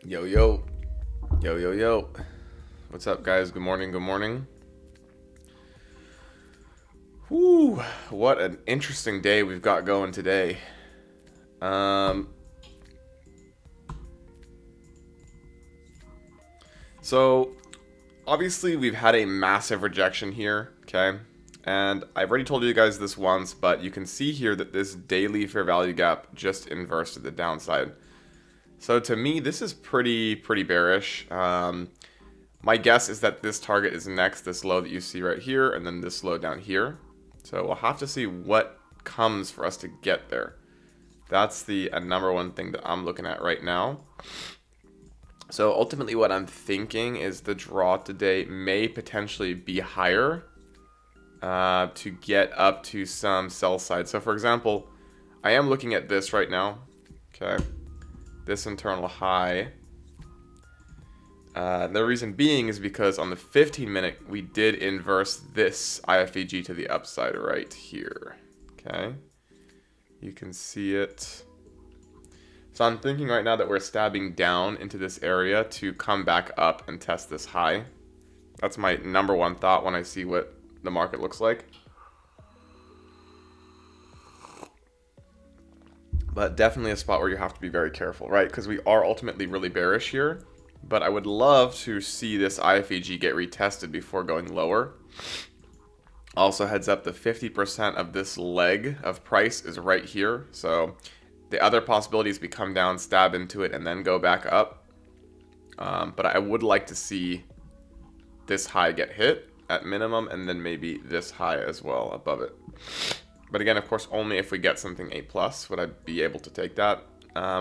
Yo, yo. Yo, yo, yo. What's up, guys? Good morning, good morning. Whew, what an interesting day we've got going today. So, obviously, we've had a massive rejection here, okay? And I've already told you guys this once, but you can see here that this daily fair value gap just inversed to the downside. So to me, this is pretty bearish. My guess is that this target is next, this low that you see right here, and then this low down here. So we'll have to see what comes for us to get there. That's the number one thing that I'm looking at right now. So ultimately what I'm thinking is the draw today may potentially be higher to get up to some sell side. So for example, I am looking at this right now. Okay. This internal high. The reason being is because on the 15-minute, we did inverse this IFVG to the upside right here. Okay. You can see it. So I'm thinking right now that we're stabbing down into this area to come back up and test this high. That's my number one thought when I see what the market looks like. But definitely a spot where you have to be very careful, right? Because we are ultimately really bearish here. But I would love to see this IFVG get retested before going lower. Also heads up, the 50% of this leg of price is right here. So the other possibilities we come down, stab into it, and then go back up. But I would like to see this high get hit at minimum, and then maybe this high as well above it. But again, of course, only if we get something A+ would I be able to take that.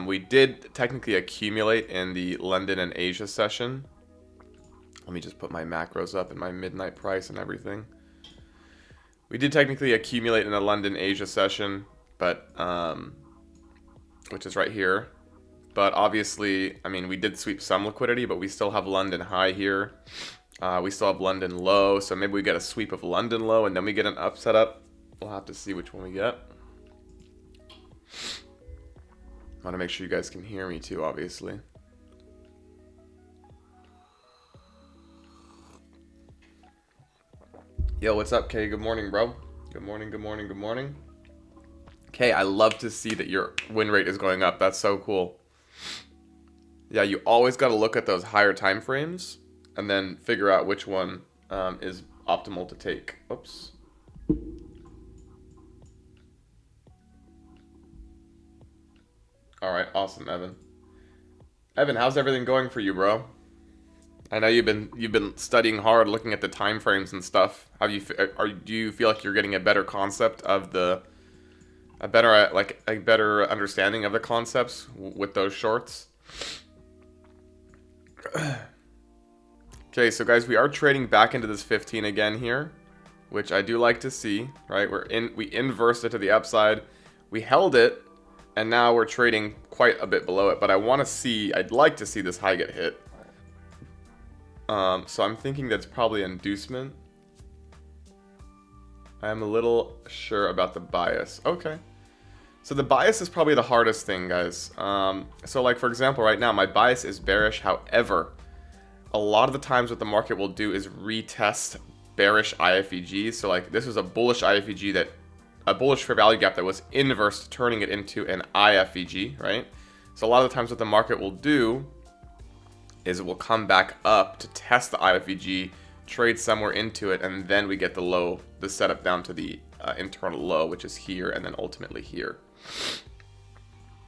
We did technically accumulate in the London and Asia session. Let me just put my macros up and my midnight price and everything. We did technically accumulate in the London Asia session, but which is right here. But obviously, I mean, we did sweep some liquidity, but we still have London high here. We still have London low, so maybe we get a sweep of London low and then we get an up setup. We'll have to see which one we get. I want to make sure you guys can hear me too, obviously. Yo, what's up, Kay? Good morning, bro. Good morning, good morning, good morning. Kay, I love to see that your win rate is going up. That's so cool. Yeah, you always got to look at those higher time frames and then figure out which one is optimal to take. Oops. All right, awesome, Evan. Evan, how's everything going for you, bro? I know you've been studying hard, looking at the time frames and stuff. Do you feel like you're getting a better concept of a better understanding of the concepts with those shorts? Okay, so guys, we are trading back into this 15 again here, which I do like to see, right? We inversed it to the upside. We held it. And now we're trading quite a bit below it, but I'd like to see this high get hit. So I'm thinking that's probably inducement. I'm a little sure about the bias. Okay. So the bias is probably the hardest thing, guys. So like, for example, right now, my bias is bearish. However, a lot of the times what the market will do is retest bearish IFVGs. So like, this was a bullish IFVG a bullish fair value gap that was inverse, turning it into an IFVG, right? So a lot of the times what the market will do is it will come back up to test the IFVG, trade somewhere into it, and then we get the setup down to the internal low, which is here, and then ultimately here.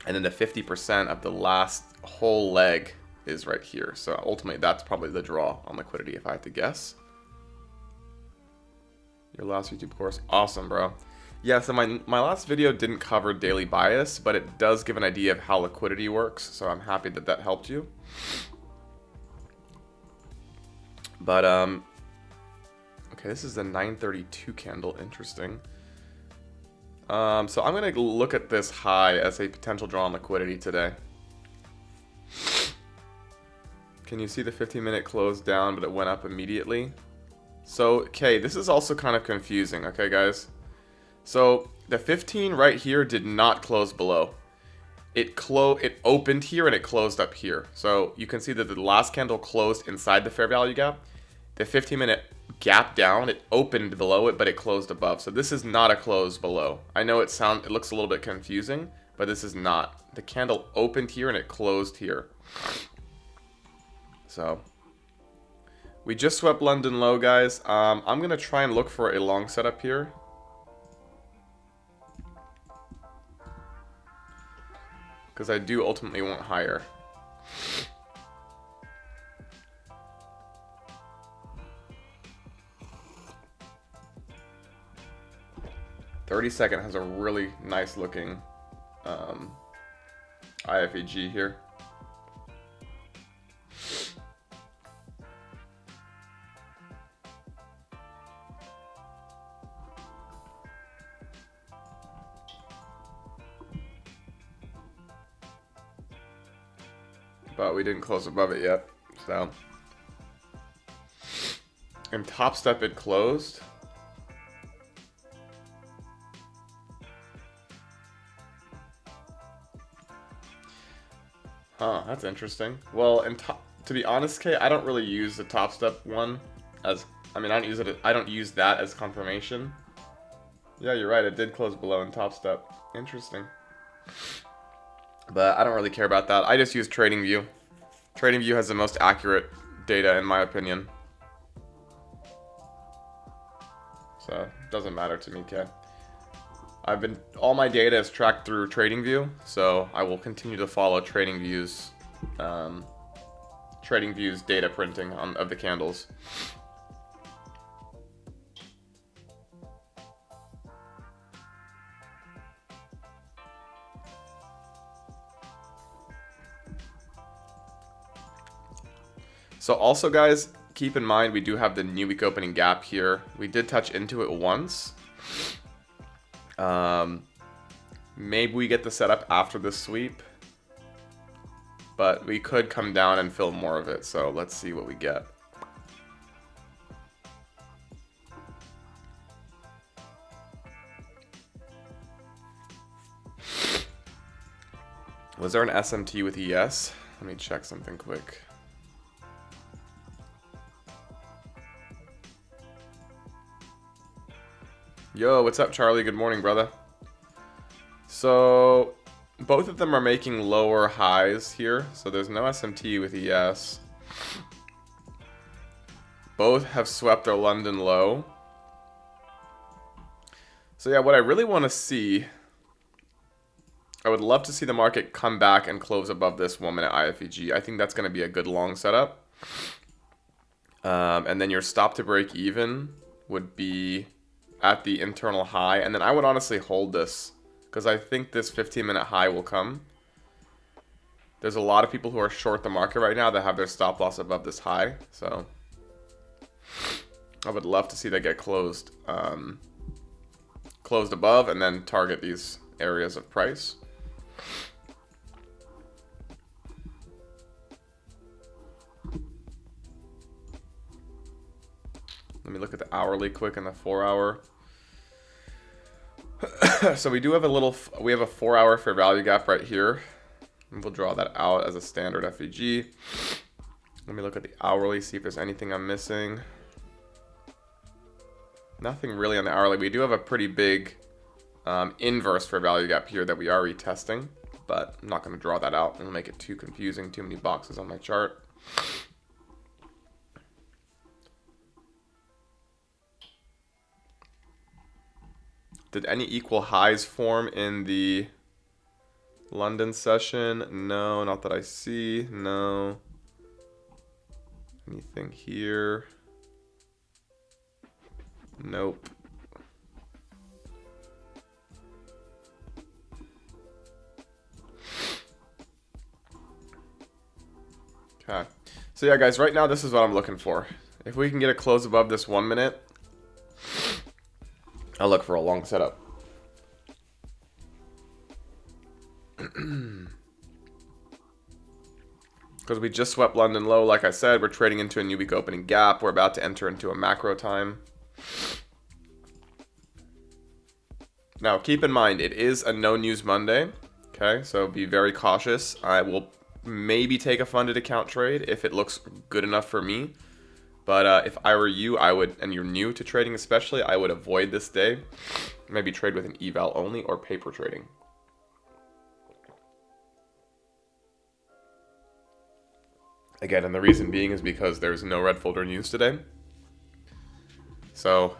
And then the 50% of the last whole leg is right here. So ultimately, that's probably the draw on liquidity, if I had to guess. Your last YouTube course, awesome, bro. Yeah, so my last video didn't cover daily bias, but it does give an idea of how liquidity works, so I'm happy that that helped you. But, okay, this is the 932 candle, interesting. So I'm going to look at this high as a potential draw on liquidity today. Can you see the 15-minute close down, but it went up immediately? So, okay, this is also kind of confusing, okay, guys? So the 15 right here did not close below. it opened here and it closed up here. So you can see that the last candle closed inside the fair value gap. The 15-minute gap down, it opened below it, but it closed above. So this is not a close below. I know it looks a little bit confusing, but this is not. The candle opened here and it closed here. So we just swept London low, guys. I'm gonna try and look for a long setup here. Because I do ultimately want higher. $30-second has a really nice looking IFEG here. But we didn't close above it yet, so. And top step it closed. Huh, that's interesting. Well, to be honest, Kay, I don't really use the top step one as, I don't use that as confirmation. Yeah, you're right, it did close below in top step. Interesting. But I don't really care about that. I just use TradingView. TradingView has the most accurate data in my opinion. So, it doesn't matter to me, Kay. All my data is tracked through TradingView, so I will continue to follow TradingView's data printing of the candles. So also, guys, keep in mind we do have the new week opening gap here. We did touch into it once. Maybe we get the setup after this sweep, but we could come down and fill more of it. So let's see what we get. Was there an SMT with ES? Let me check something quick. Yo, what's up, Charlie? Good morning, brother. So, both of them are making lower highs here. So there's no SMT with ES. Both have swept their London low. So yeah, what I really want to see, I would love to see the market come back and close above this 1 minute IFEG. I think that's going to be a good long setup. And then your stop to break even would be at the internal high, and then I would honestly hold this because I think this 15-minute high will come. There's a lot of people who are short the market right now that have their stop loss above this high, so I would love to see that get closed above and then target these areas of price. Let me look at the hourly quick and the 4 hour. So we do have we have a 4 hour fair value gap right here. And we'll draw that out as a standard FEG. Let me look at the hourly, see if there's anything I'm missing. Nothing really on the hourly. We do have a pretty big inverse fair value gap here that we are retesting, but I'm not going to draw that out. It'll make it too confusing, too many boxes on my chart. Did any equal highs form in the London session? No, not that I see. No. Anything here? Nope. Okay. So yeah, guys, right now this is what I'm looking for. If we can get a close above this 1 minute, I'll look for a long setup. Because we just swept London low, like I said, we're trading into a new week opening gap. We're about to enter into a macro time. Now, keep in mind, it is a no news Monday. Okay, so be very cautious. I will maybe take a funded account trade if it looks good enough for me. But if I were you, I would, and you're new to trading especially, I would avoid this day. Maybe trade with an eval only or paper trading. Again, and the reason being is because there's no red folder news today. So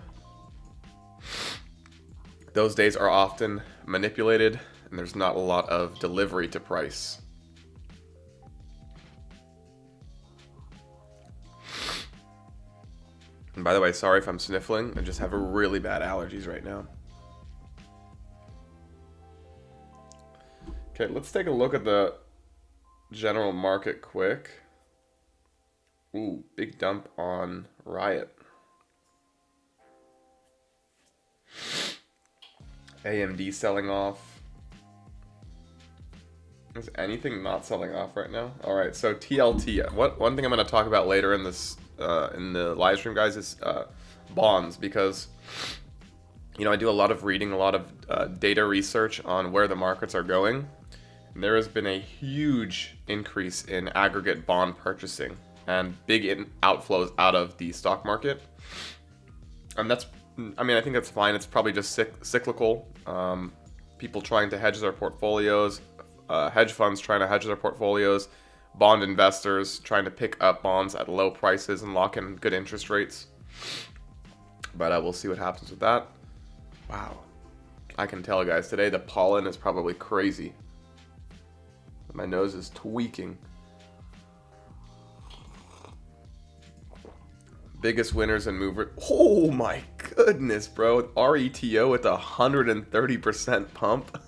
those days are often manipulated and there's not a lot of delivery to price. And by the way, sorry if I'm sniffling. I just have really bad allergies right now. Okay, let's take a look at the general market quick. Ooh, big dump on Riot. AMD selling off. Is anything not selling off right now? All right, so TLT. One thing I'm going to talk about later in this in the live stream, guys, is bonds, because I do a lot of reading, a lot of data research on where the markets are going. And there has been a huge increase in aggregate bond purchasing and big outflows out of the stock market. And that's, I think that's fine. It's probably just cyclical. People trying to hedge their portfolios, hedge funds trying to hedge their portfolios, bond investors trying to pick up bonds at low prices and lock in good interest rates. But we'll see what happens with that. Wow. I can tell, guys, today the pollen is probably crazy. My nose is tweaking. Biggest winners and movers. Oh my goodness, bro. RETO with 130% pump.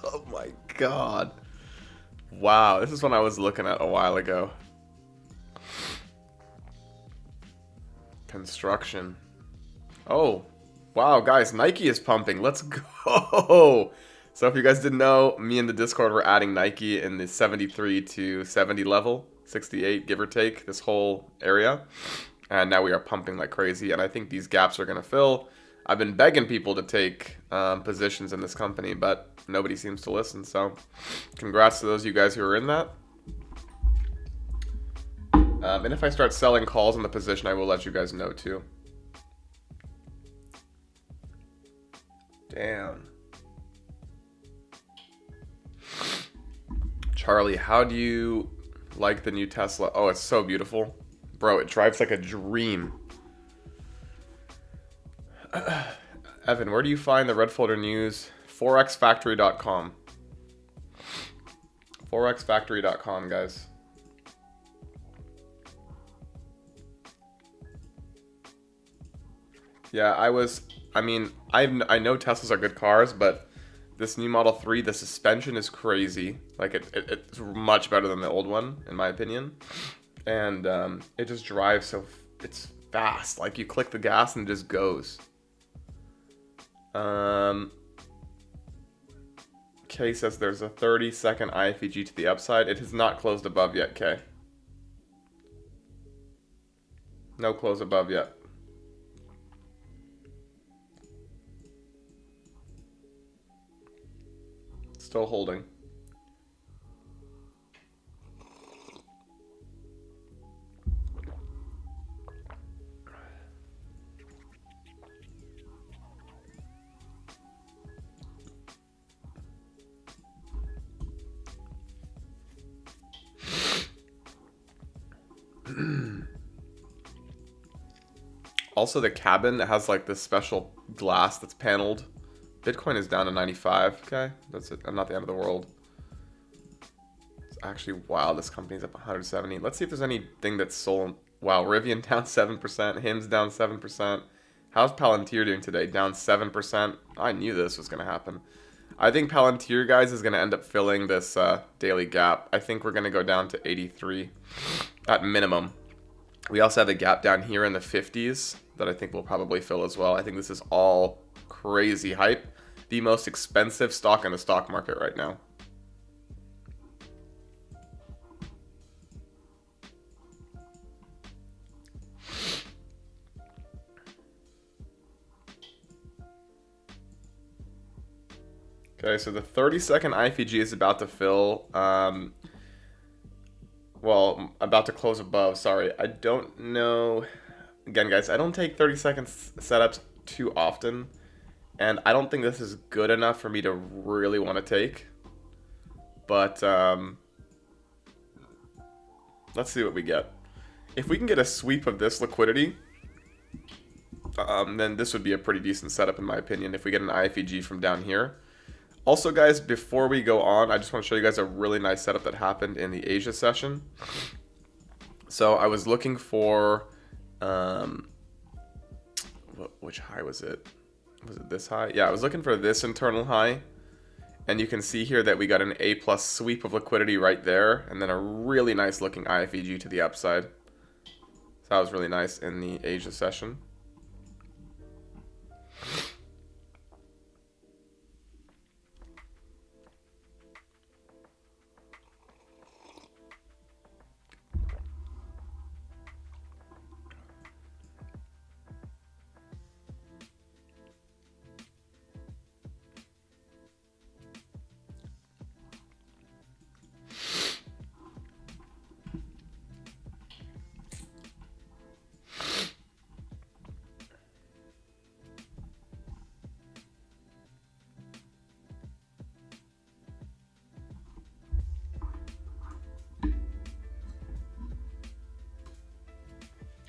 Oh my god. Wow, this is one I was looking at a while ago. Construction. Oh, wow, guys, Nike is pumping. Let's go. So if you guys didn't know, me and the Discord were adding Nike in the 73 to 70 level, 68 give or take, this whole area. And now we are pumping like crazy, and I think these gaps are going to fill. I've been begging people to take positions in this company, but nobody seems to listen. So congrats to those of you guys who are in that. And if I start selling calls in the position, I will let you guys know too. Damn. Charlie, how do you like the new Tesla? Oh, it's so beautiful. Bro, it drives like a dream. Evan, where do you find the red folder news? forexfactory.com. forexfactory.com, guys. Yeah, I know Teslas are good cars, but this new Model 3, the suspension is crazy. Like, it's much better than the old one, in my opinion. And it just drives so... It's fast. Like, you click the gas and it just goes. Kay says there's a 30-second IFEG to the upside. It has not closed above yet, Kay. No close above yet. Still holding. Also, the cabin has like this special glass that's paneled. Bitcoin is down to 95. Okay, that's it. I'm not the end of the world. It's actually, wow, this company's up 170. Let's see if there's anything that's sold. Wow, Rivian down 7%. Hims down 7%. How's Palantir doing today? Down 7%. I knew this was going to happen. I think Palantir, guys, is going to end up filling this daily gap. I think we're going to go down to 83 at minimum. We also have a gap down here in the 50s that I think we'll probably fill as well. I think this is all crazy hype. The most expensive stock in the stock market right now. Okay, so the 30-second IFEG is about to fill. Well, about to close above. Sorry, I don't know. Again, guys, I don't take 30-second setups too often, and I don't think this is good enough for me to really want to take. But let's see what we get. If we can get a sweep of this liquidity, then this would be a pretty decent setup in my opinion if we get an IFEG from down here. Also, guys, before we go on, I just want to show you guys a really nice setup that happened in the Asia session. So I was looking for, which high was it? Was it this high? Yeah, I was looking for this internal high. And you can see here that we got an A+ sweep of liquidity right there. And then a really nice looking IFEG to the upside. So that was really nice in the Asia session.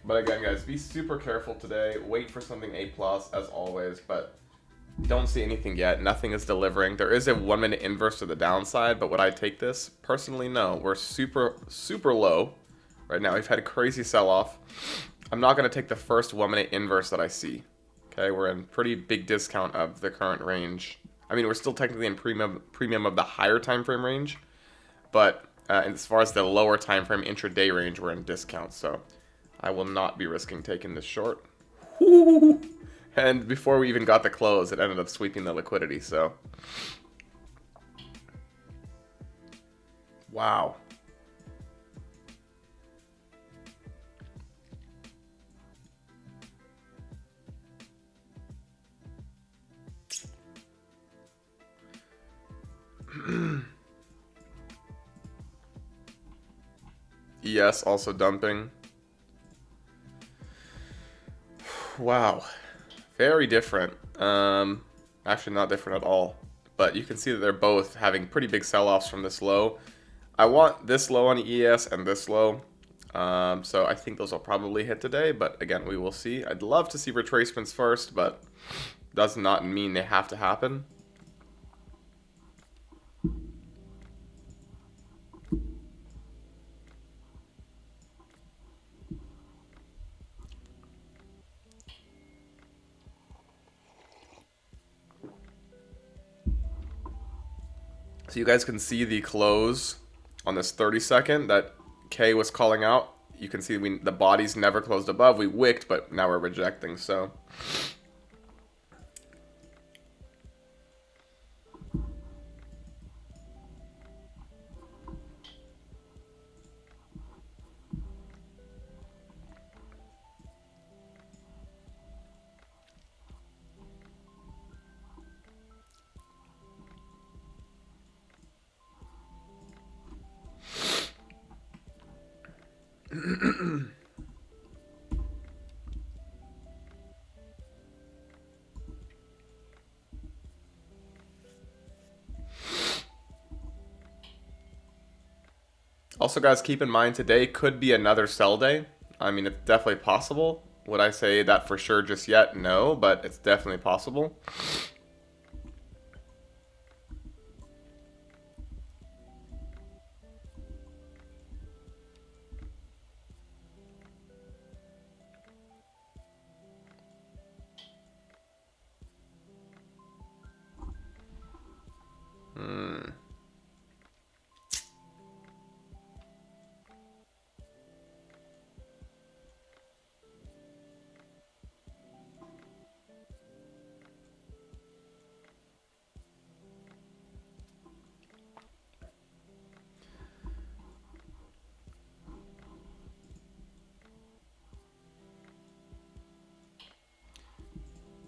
But again, guys, be super careful today. Wait for something A+ as always, but don't see anything yet. Nothing is delivering. There is a 1-minute inverse to the downside, but would I take this? Personally, no. We're super, super low right now. We've had a crazy sell-off. I'm not going to take the first 1-minute inverse that I see. Okay, we're in pretty big discount of the current range. I mean, we're still technically in premium of the higher time frame range, but as far as the lower time frame intraday range, we're in discount, so I will not be risking taking this short. And before we even got the close, it ended up sweeping the liquidity, so. Wow. ES also dumping. Wow. Very different. Actually not different at all. But you can see that they're both having pretty big sell-offs from this low. I want this low on ES and this low. So I think those will probably hit today. But again, we will see. I'd love to see retracements first, but does not mean they have to happen. So you guys can see the close on this 30-second that K was calling out. You can see the bodies never closed above. We wicked, but now we're rejecting, so. Also, guys, keep in mind today could be another sell day. I mean, it's definitely possible. Would I say that for sure just yet? No, but it's definitely possible.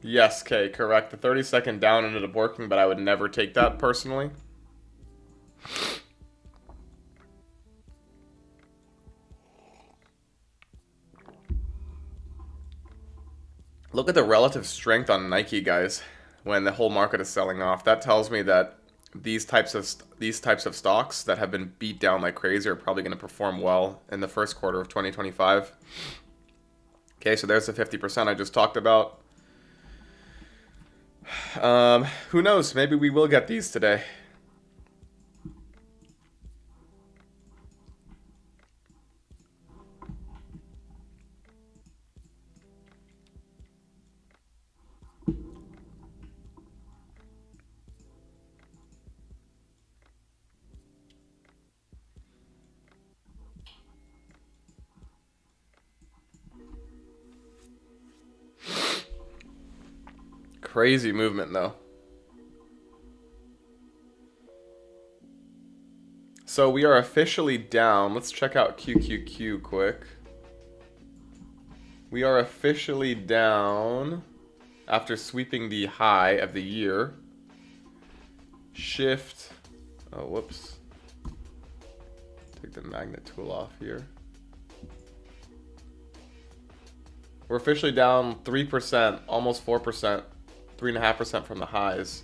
Yes, Kay, correct. The 30-second down ended up working, but I would never take that personally. Look at the relative strength on Nike, guys, when the whole market is selling off. That tells me that these types of stocks that have been beat down like crazy are probably going to perform well in the first quarter of 2025. Okay, so there's the 50% I just talked about. Who knows? Maybe we will get these today. Crazy movement, though. So we are officially down. Let's check out QQQ quick. We are officially down after sweeping the high of the year. Shift. Oh, whoops. Take the magnet tool off here. We're officially down 3%, almost 4%, 3.5% from the highs.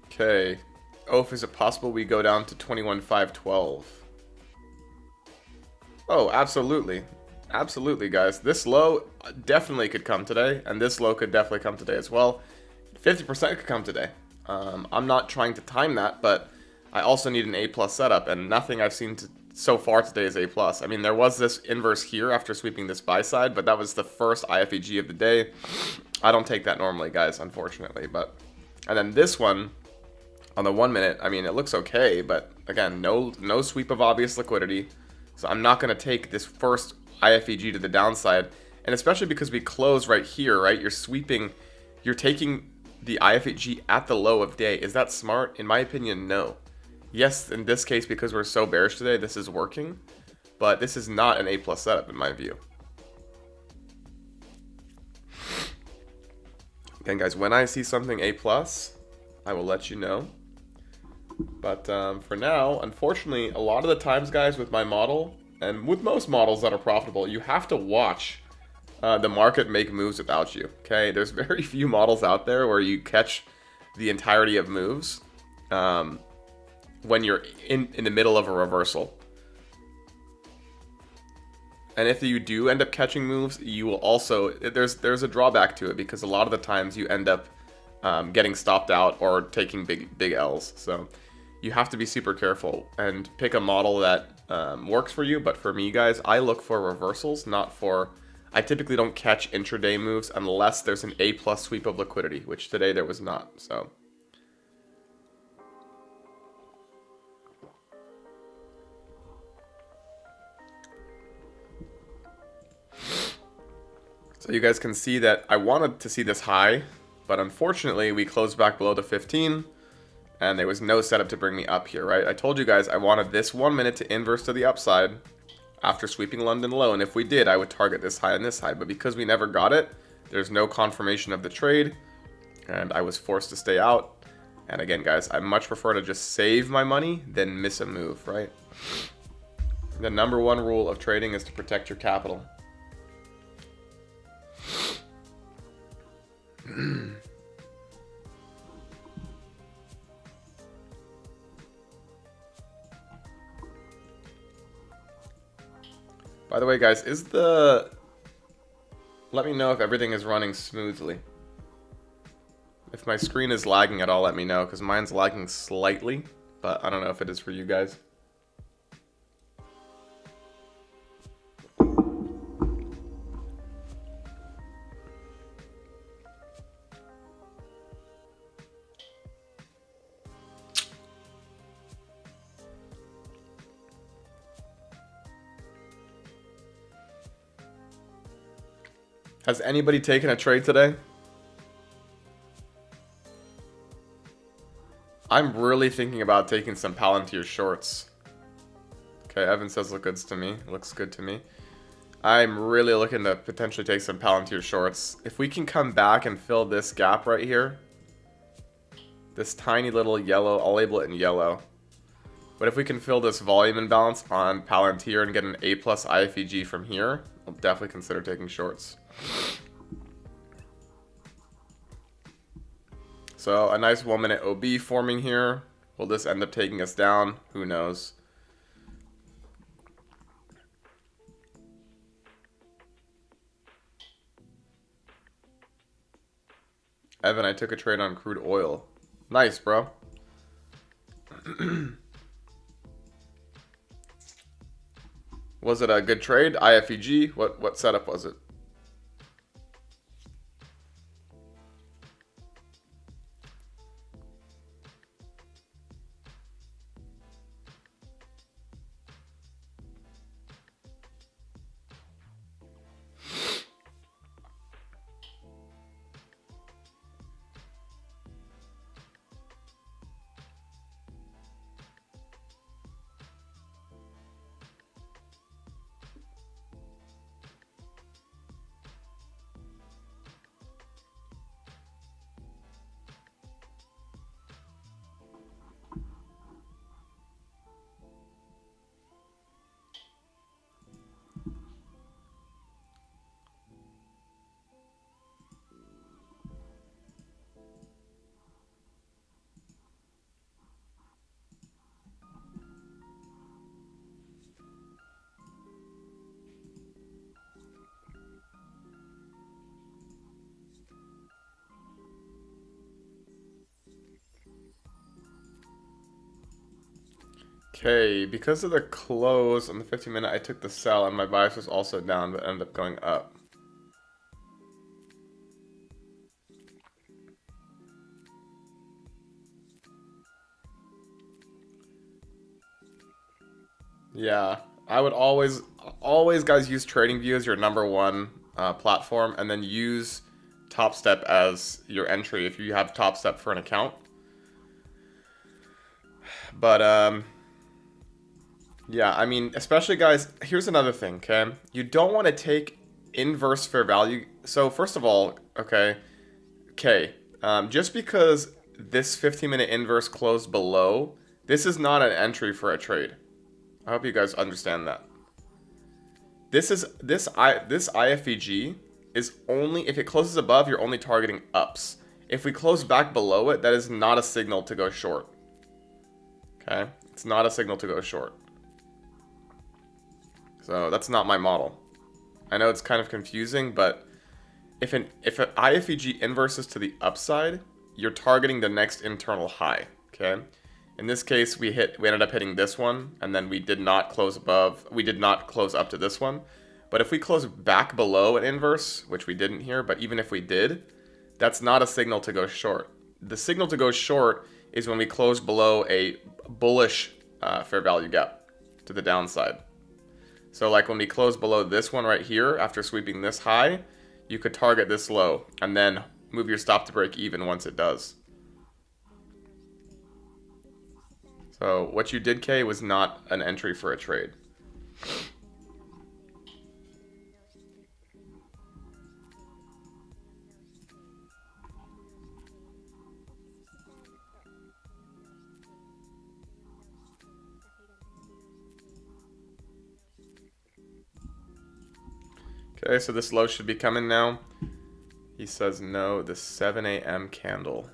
Okay. Oh, is it possible we go down to 21,512? Oh, absolutely. Absolutely, guys. This low definitely could come today, and this low could definitely come today as well. 50% could come today. I'm not trying to time that, but I also need an A+ setup, and nothing I've seen so far today is A+. I mean, there was this inverse here after sweeping this buy side, but that was the first IFEG of the day. I don't take that normally, guys, unfortunately. And then this one, on the 1 minute, I mean, it looks okay, but again, no sweep of obvious liquidity. So I'm not going to take this first IFEG to the downside, and especially because we close right here, right? You're taking the IFEG at the low of day. Is that smart? In my opinion, no. Yes, in this case, because we're so bearish today, this is working, but this is not an A+ setup in my view. Again, guys, when I see something A+, I will let you know. But for now, unfortunately, a lot of the times, guys, with my model, and with most models that are profitable, you have to watch the market make moves without you, okay? There's very few models out there where you catch the entirety of moves when you're in the middle of a reversal. And if you do end up catching moves, you will also, there's a drawback to it, because a lot of the times you end up getting stopped out or taking big L's. So you have to be super careful and pick a model that works for you. But for me, guys, I look for reversals, not for... I typically don't catch intraday moves unless there's an A+ sweep of liquidity, which today there was not. So you guys can see that I wanted to see this high, but unfortunately we closed back below the 15, and there was no setup to bring me up here, right? I told you guys I wanted this 1 minute to inverse to the upside after sweeping London low, and if we did, I would target this high and this high, but because we never got it, there's no confirmation of the trade, and I was forced to stay out. And again, guys, I much prefer to just save my money than miss a move, right? The number one rule of trading is to protect your capital. By the way, guys, let me know if everything is running smoothly. If my screen is lagging at all, let me know, because mine's lagging slightly, but I don't know if it is for you guys. Has anybody taken a trade today? I'm really thinking about taking some Palantir shorts. Okay, Evan says looks good to me. I'm really looking to potentially take some Palantir shorts. If we can come back and fill this gap right here. This tiny little yellow, I'll label it in yellow. But if we can fill this volume imbalance on Palantir and get an A+ IFEG from here, I'll definitely consider taking shorts. So a nice 1 minute OB forming here. Will this end up taking us down? Who knows? Evan, I took a trade on crude oil. Nice, bro. Was it a good trade? IFEG? What setup was it? Okay, because of the close on the 15-minute, I took the sell and my bias was also down, but ended up going up. Yeah, I would always guys use TradingView as your #1 platform, and then use TopStep as your entry if you have TopStep for an account. But yeah, I mean, especially guys, here's another thing, okay? You don't want to take inverse fair value. So first of all, okay, just because this 15-minute inverse closed below, this is not an entry for a trade. I hope you guys understand that. This IFEG is only, if it closes above, you're only targeting ups. If we close back below it, that is not a signal to go short. Okay? It's not a signal to go short. So that's not my model. I know it's kind of confusing, but if an IFEG inverses to the upside, you're targeting the next internal high. Okay? In this case, we ended up hitting this one, and then we did not close above. We did not close up to this one. But if we close back below an inverse, which we didn't here, but even if we did, that's not a signal to go short. The signal to go short is when we close below a bullish fair value gap to the downside. So like when we close below this one right here, after sweeping this high, you could target this low and then move your stop to break even once it does. So what you did, Kay, was not an entry for a trade. Okay, so this low should be coming now. He says no, the 7 a.m. candle.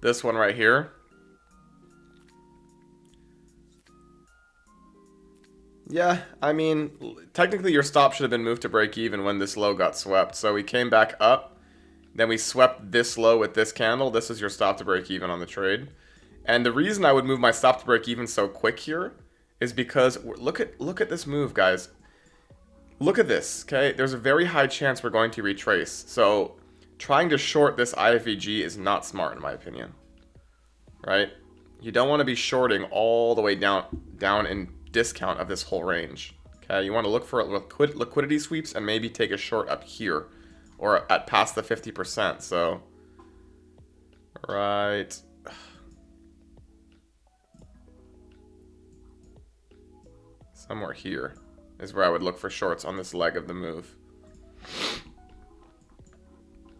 This one right here. Yeah, I mean, technically your stop should have been moved to break even when this low got swept. So we came back up, then we swept this low with this candle. This is your stop to break even on the trade. And the reason I would move my stop to break even so quick here is because look at this move, guys. Look at this, okay? There's a very high chance we're going to retrace. So trying to short this IFEG is not smart in my opinion. right? You don't want to be shorting all the way down in discount of this whole range. Okay, you want to look for liquidity sweeps and maybe take a short up here or at past the 50%. So, right. Somewhere here is where I would look for shorts on this leg of the move.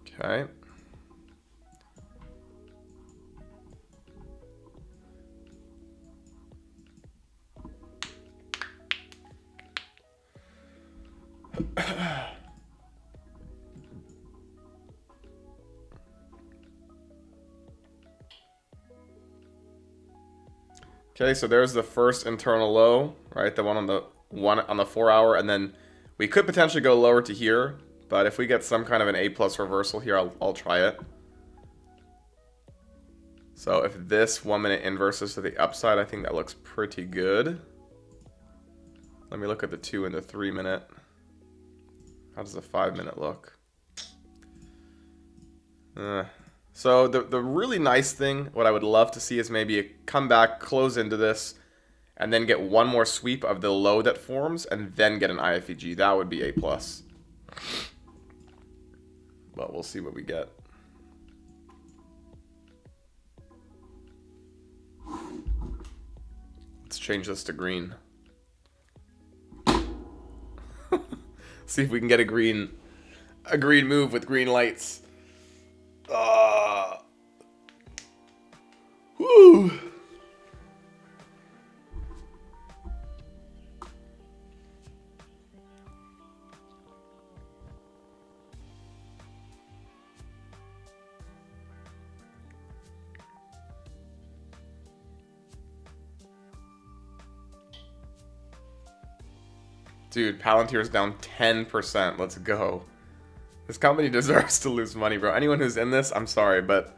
Okay. Okay, so there's the first internal low, right? The one on the 4 hour, and then we could potentially go lower to here, but if we get some kind of an A plus reversal here, I'll try it. So if this 1 minute inverses to the upside, I think that looks pretty good. Let me look at the 2 and the 3 minute. How does the 5 minute look? So the really nice thing, what I would love to see is maybe a comeback, close into this, and then get one more sweep of the low that forms, and then get an IFEG. That would be A+. But we'll see what we get. Let's change this to green. See if we can get a green move with green lights. Woo. Dude, Palantir's down 10%. Let's go. This company deserves to lose money, bro. Anyone who's in this, I'm sorry, but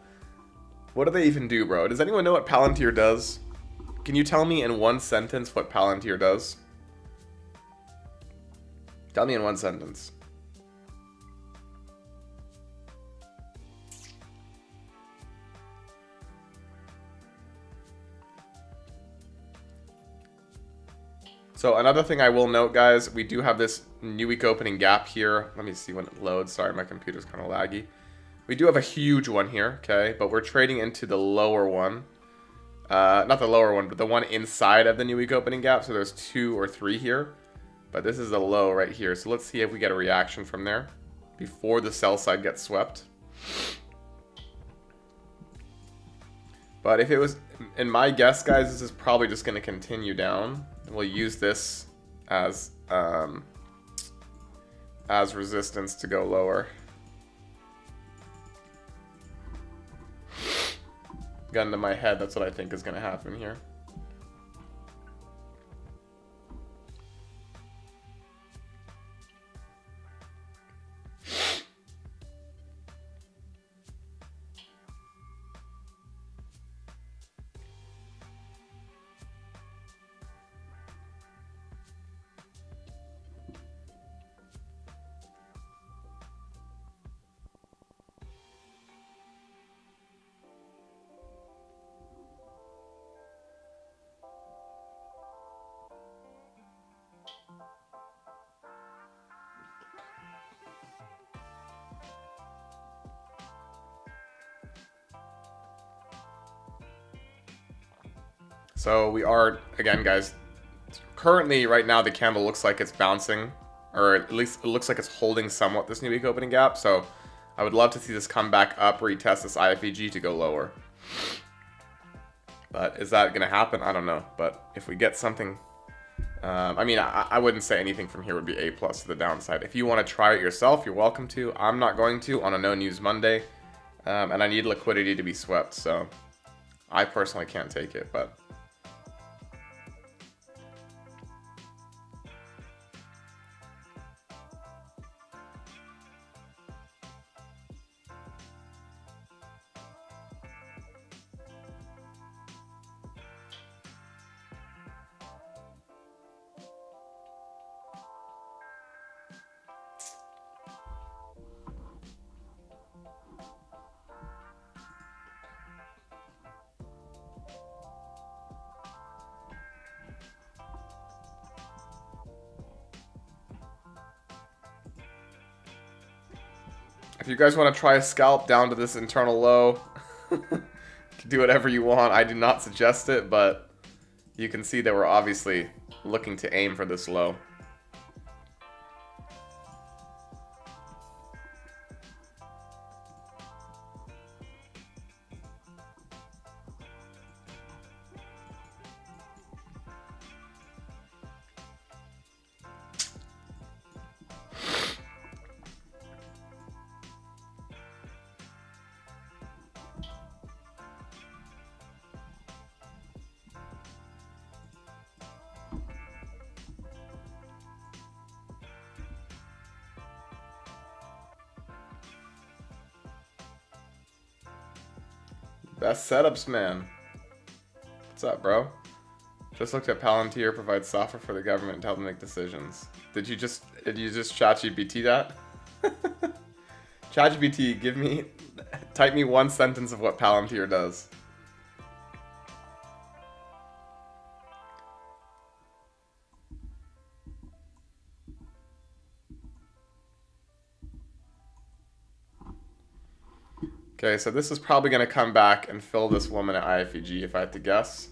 what do they even do, bro? Does anyone know what Palantir does? Can you tell me in one sentence what Palantir does? Tell me in one sentence. So another thing I will note, guys, we do have this new week opening gap here. Let me see when it loads. Sorry, my computer's kind of laggy. We do have a huge one here, okay? But we're trading into the lower one. Not the lower one, but the one inside of the new week opening gap. So there's 2 or 3 here. But this is a low right here. So let's see if we get a reaction from there before the sell side gets swept. But if it was, in my guess, guys, this is probably just going to continue down. We'll use this as resistance to go lower. Gun to my head, that's what I think is going to happen here. So we are, again, guys, currently right now the candle looks like it's bouncing, or at least it looks like it's holding somewhat this new week opening gap. So I would love to see this come back up, retest this IFEG to go lower. But is that going to happen? I don't know. But if we get something, I mean, I wouldn't say anything from here would be A+ to the downside. If you want to try it yourself, you're welcome to. I'm not going to on a no news Monday. And I need liquidity to be swept. So I personally can't take it, but If you guys want to try a scalp down to this internal low, do whatever you want. I do not suggest it, but you can see that we're obviously looking to aim for this low. Best setups, man. What's up, bro? Just looked at Palantir provides software for the government to help them make decisions. Did you just ChatGPT that? ChatGPT, type me one sentence of what Palantir does. Okay, so this is probably going to come back and fill this woman at IFEG if I had to guess.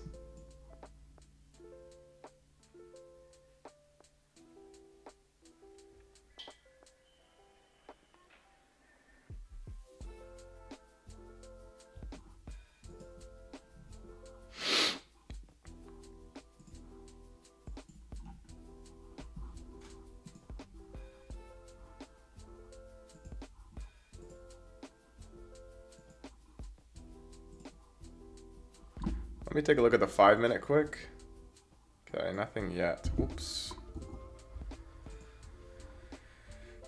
Let me take a look at the 5-minute quick. Okay, nothing yet. Oops.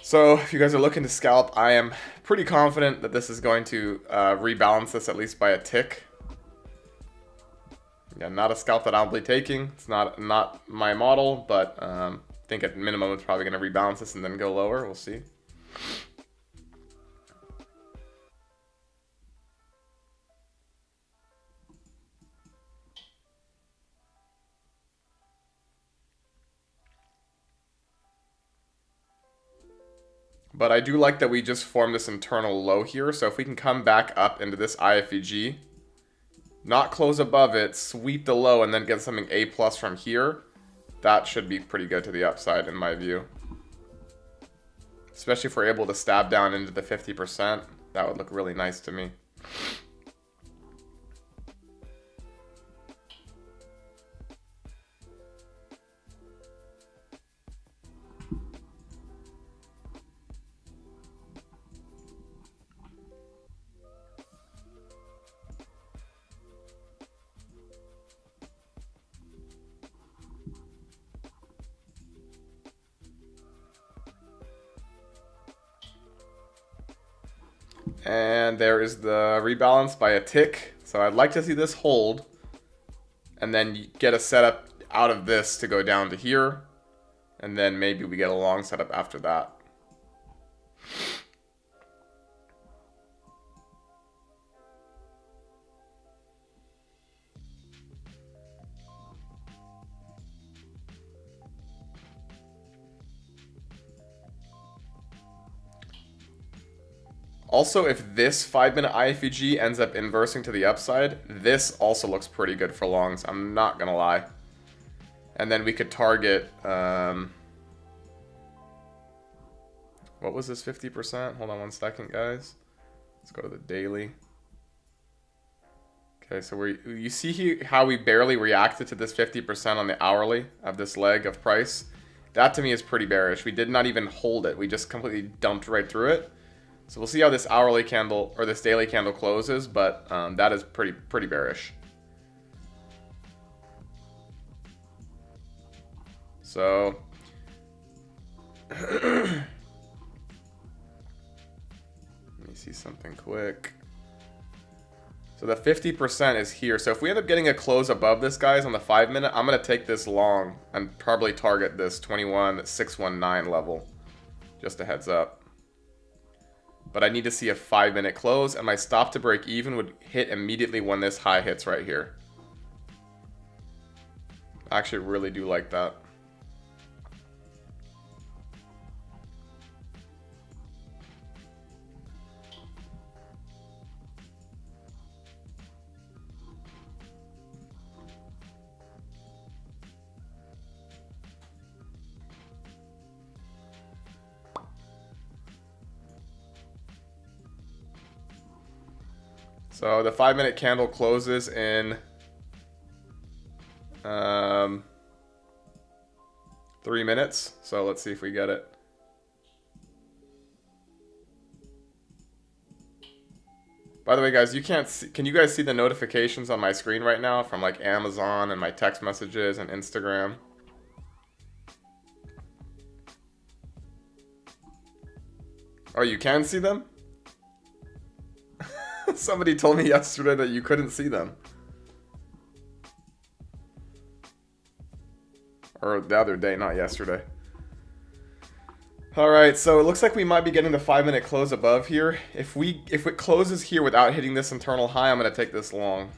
So if you guys are looking to scalp, I am pretty confident that this is going to rebalance this at least by a tick. Yeah, not a scalp that I'll be taking. It's not my model, but I think at minimum it's probably going to rebalance this and then go lower. We'll see. But I do like that we just formed this internal low here. So if we can come back up into this IFEG, not close above it, sweep the low, and then get something A+ from here, that should be pretty good to the upside in my view. Especially if we're able to stab down into the 50%. That would look really nice to me. And there is the rebalance by a tick. So I'd like to see this hold and then get a setup out of this to go down to here. And then maybe we get a long setup after that. Also, if this 5-minute IFEG ends up inversing to the upside, this also looks pretty good for longs. I'm not going to lie. And then we could target... what was this 50%? Hold on one second, guys. Let's go to the daily. Okay, so you see here how we barely reacted to this 50% on the hourly of this leg of price? That to me is pretty bearish. We did not even hold it. We just completely dumped right through it. So we'll see how this hourly candle or this daily candle closes, but that is pretty bearish. So let me see something quick. So the 50% is here. So if we end up getting a close above this, guys, on the 5-minute, I'm going to take this long and probably target this 21,619 level. Just a heads up. But I need to see a 5-minute close, and my stop to break even would hit immediately when this high hits right here. I actually really do like that. So the 5-minute candle closes in 3 minutes. So let's see if we get it. By the way, guys, you can't see, can you guys see the notifications on my screen right now from like Amazon and my text messages and Instagram? Oh, you can see them? Somebody told me yesterday that you couldn't see them. Or the other day, not yesterday. Alright, so it looks like we might be getting the 5-minute close above here. If it closes here without hitting this internal high, I'm going to take this long.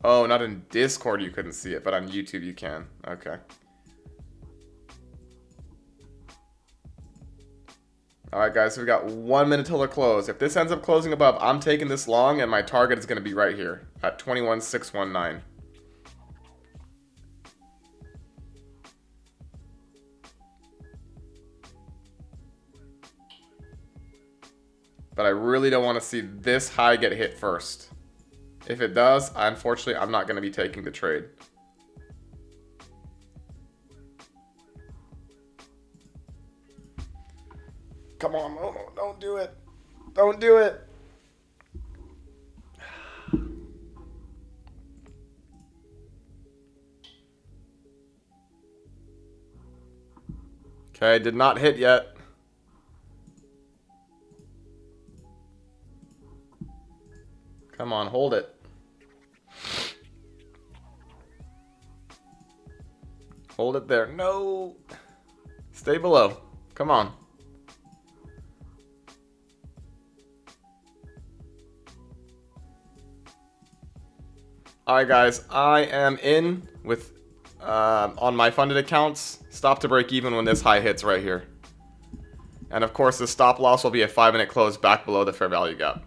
Oh, not in Discord you couldn't see it, but on YouTube you can. Okay. Alright guys, so we got 1 minute till the close. If this ends up closing above, I'm taking this long, and my target is going to be right here at 21,619. But I really don't want to see this high get hit first. If it does, unfortunately, I'm not going to be taking the trade. Come on, Momo, don't do it. Don't do it. Okay, did not hit yet. Come on, hold it. Hold it there. No. Stay below. Come on. Alright guys, I am in with on my funded accounts. Stop to break even when this high hits right here. And of course the stop loss will be a 5-minute close back below the fair value gap.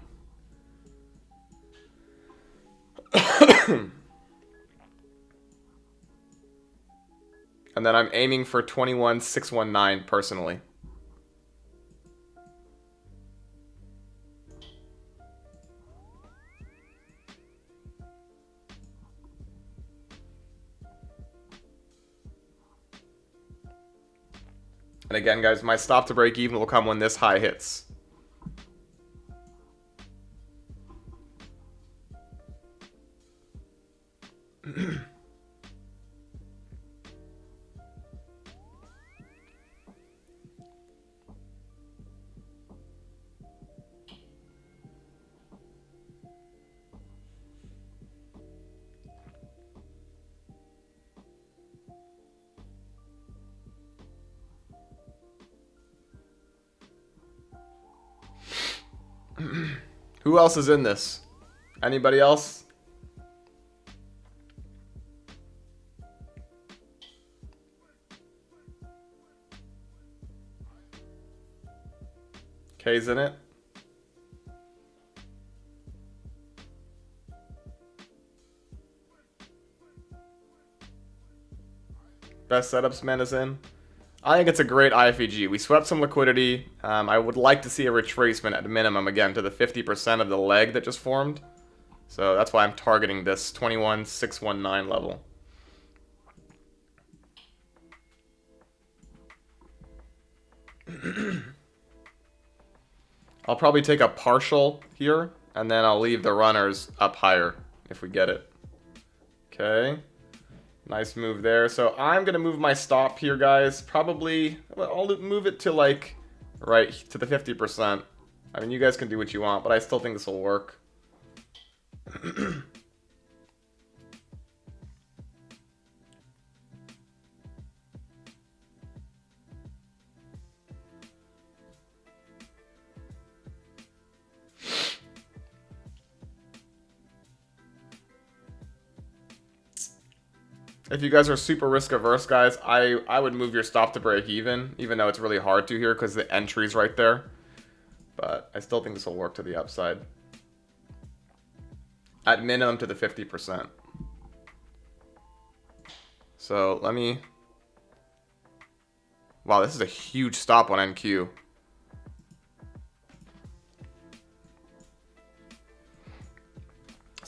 And then I'm aiming for 21,619 personally. And again, guys, my stop to break even will come when this high hits. Who else is in this? Anybody else? K's in it. Best setups man is in. I think it's a great IFEG. We swept some liquidity. I would like to see a retracement at minimum again to the 50% of the leg that just formed. So that's why I'm targeting this 21,619 level. I'll probably take a partial here, and then I'll leave the runners up higher if we get it. Okay. Nice move there. So I'm going to move my stop here, guys. Probably, I'll move it to like, right to the 50%. I mean, you guys can do what you want, but I still think this will work. If you guys are super risk averse, guys, I would move your stop to break even though it's really hard to here because the entry's right there. But I still think this will work to the upside. At minimum to the 50%. So let me... Wow, this is a huge stop on NQ.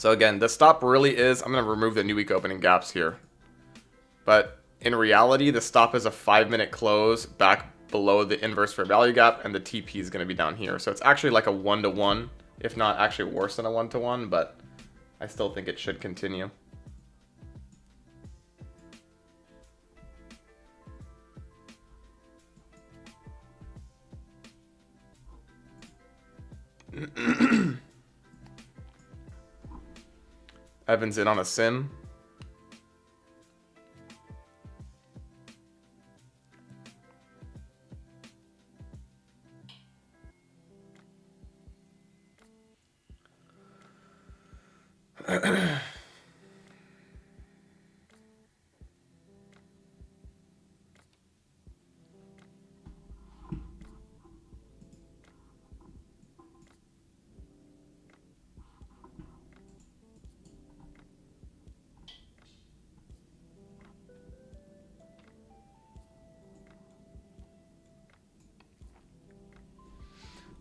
So again, the stop really is, I'm going to remove the new week opening gaps here. But in reality, the stop is a 5-minute close back below the inverse fair value gap, and the TP is going to be down here. So it's actually like a 1-to-1, if not actually worse than a 1-to-1, but I still think it should continue. Evan's in on a sim.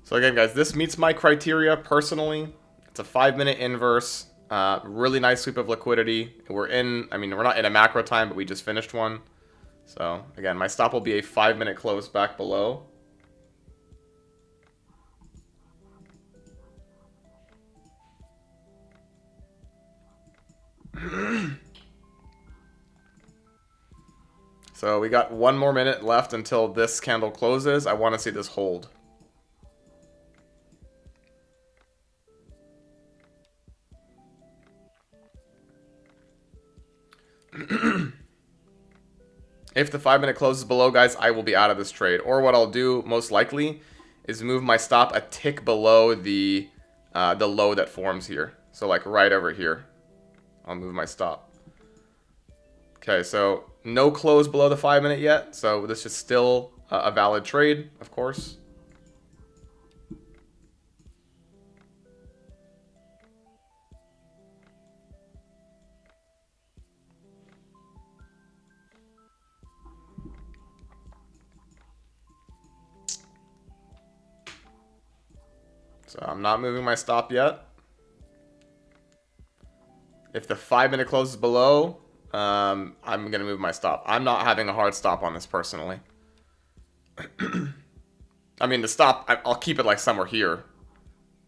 So again, guys, this meets my criteria personally. It's a 5-minute inverse, really nice sweep of liquidity. We're in, I mean, we're not in a macro time, but we just finished one. So again, my stop will be a 5-minute close back below. So we got 1 more minute left until this candle closes. I want to see this hold. If the 5-minute closes below, guys, I will be out of this trade. Or what I'll do, most likely, is move my stop a tick below the low that forms here. So like right over here. I'll move my stop. Okay, so no close below the 5-minute yet. So this is still a valid trade, of course. So I'm not moving my stop yet. If the 5-minute closes below, I'm going to move my stop. I'm not having a hard stop on this personally. I mean, the stop, I'll keep it like somewhere here.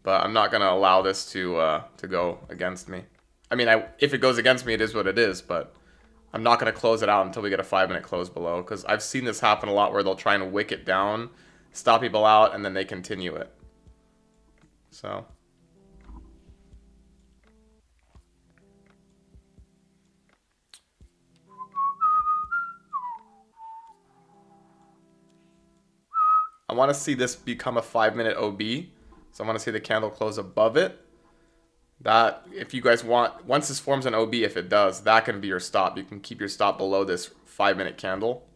But I'm not going to allow this to go against me. I mean, if it goes against me, it is what it is. But I'm not going to close it out until we get a 5-minute close below. Because I've seen this happen a lot where they'll try and wick it down, stop people out, and then they continue it. So I want to see this become a 5-minute OB. So I want to see the candle close above it. That, if you guys want, once this forms an OB, if it does, that can be your stop. You can keep your stop below this 5-minute candle.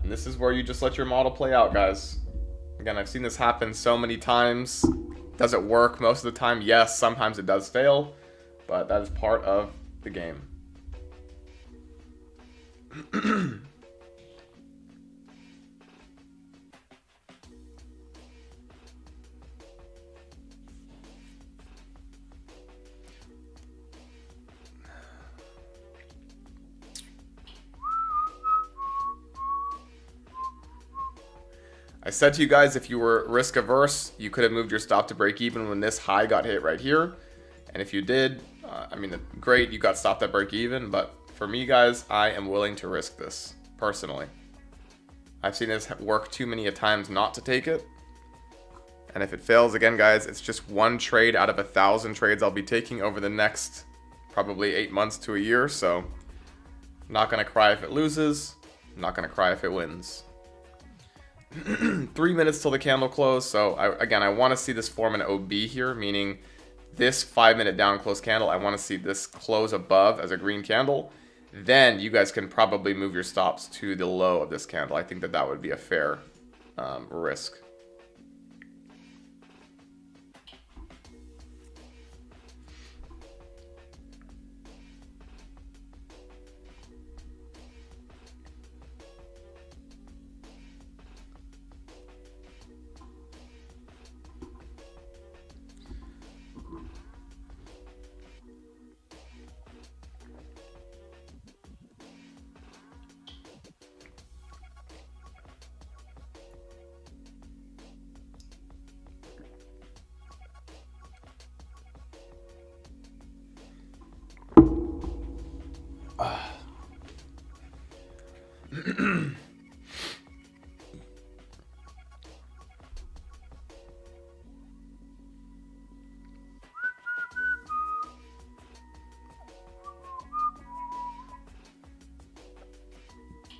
And this is where you just let your model play out, guys. Again, I've seen this happen so many times. Does it work most of the time? Yes, sometimes it does fail, but that is part of the game. I said to you guys, if you were risk averse, you could have moved your stop to break even when this high got hit right here. And if you did, I mean, great, you got stopped at break even. But for me, guys, I am willing to risk this personally. I've seen this work too many times not to take it. And if it fails, again, guys, it's just one trade out of 1,000 trades I'll be taking over the next probably 8 months to a year. So I'm not going to cry if it loses. I'm not going to cry if it wins. 3 minutes till the candle close. So again, I want to see this form an OB here, meaning this 5-minute down close candle, I want to see this close above as a green candle. Then you guys can probably move your stops to the low of this candle. I think that that would be a fair risk.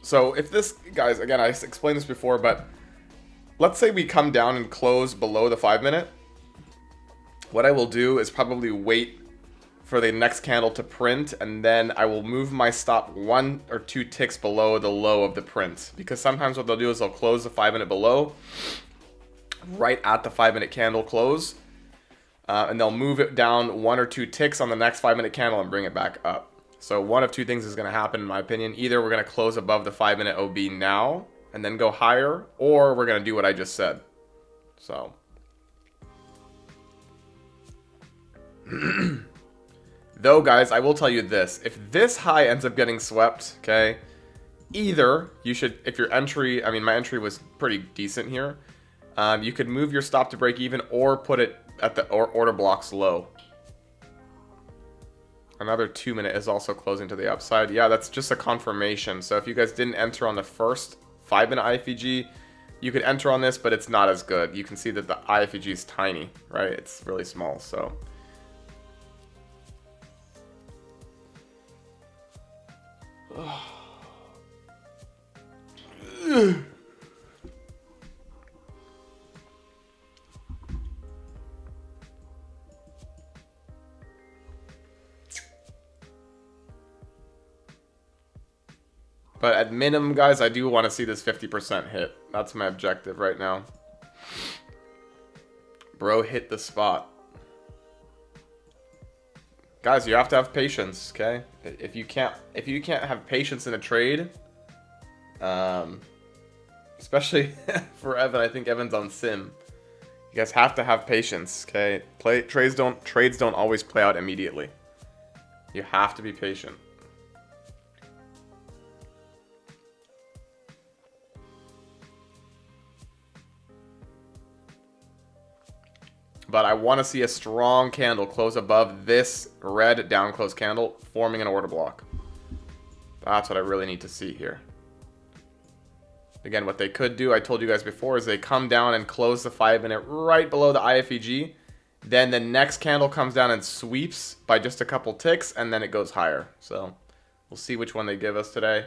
So if this, guys, again, I explained this before, but let's say we come down and close below the 5-minute. What I will do is probably wait for the next candle to print, and then I will move my stop 1 or 2 ticks below the low of the print. Because sometimes what they'll do is they'll close the 5-minute below, right at the 5-minute candle close, and they'll move it down 1 or 2 ticks on the next 5-minute candle and bring it back up. So one of two things is going to happen, in my opinion. Either we're going to close above the 5-minute OB now and then go higher, or we're going to do what I just said. So though, guys, I will tell you this. If this high ends up getting swept, okay, either you should, if your entry, I mean, my entry was pretty decent here. You could move your stop to break even or put it at the order blocks low. Another 2-minute is also closing to the upside. Yeah, that's just a confirmation. So if you guys didn't enter on the first 5-minute IFEG, you could enter on this, but it's not as good. You can see that the IFEG is tiny, right? It's really small, so. But at minimum, guys, I do want to see this 50% hit. That's my objective right now. Bro hit the spot. Guys, you have to have patience, okay? If you can't have patience in a trade, especially for Evan, I think Evan's on sim. You guys have to have patience, okay? Trades don't always play out immediately. You have to be patient. But I want to see a strong candle close above this red down close candle, forming an order block. That's what I really need to see here. Again, what they could do, I told you guys before, is they come down and close the 5-minute right below the IFEG. Then the next candle comes down and sweeps by just a couple ticks, and then it goes higher. So we'll see which one they give us today.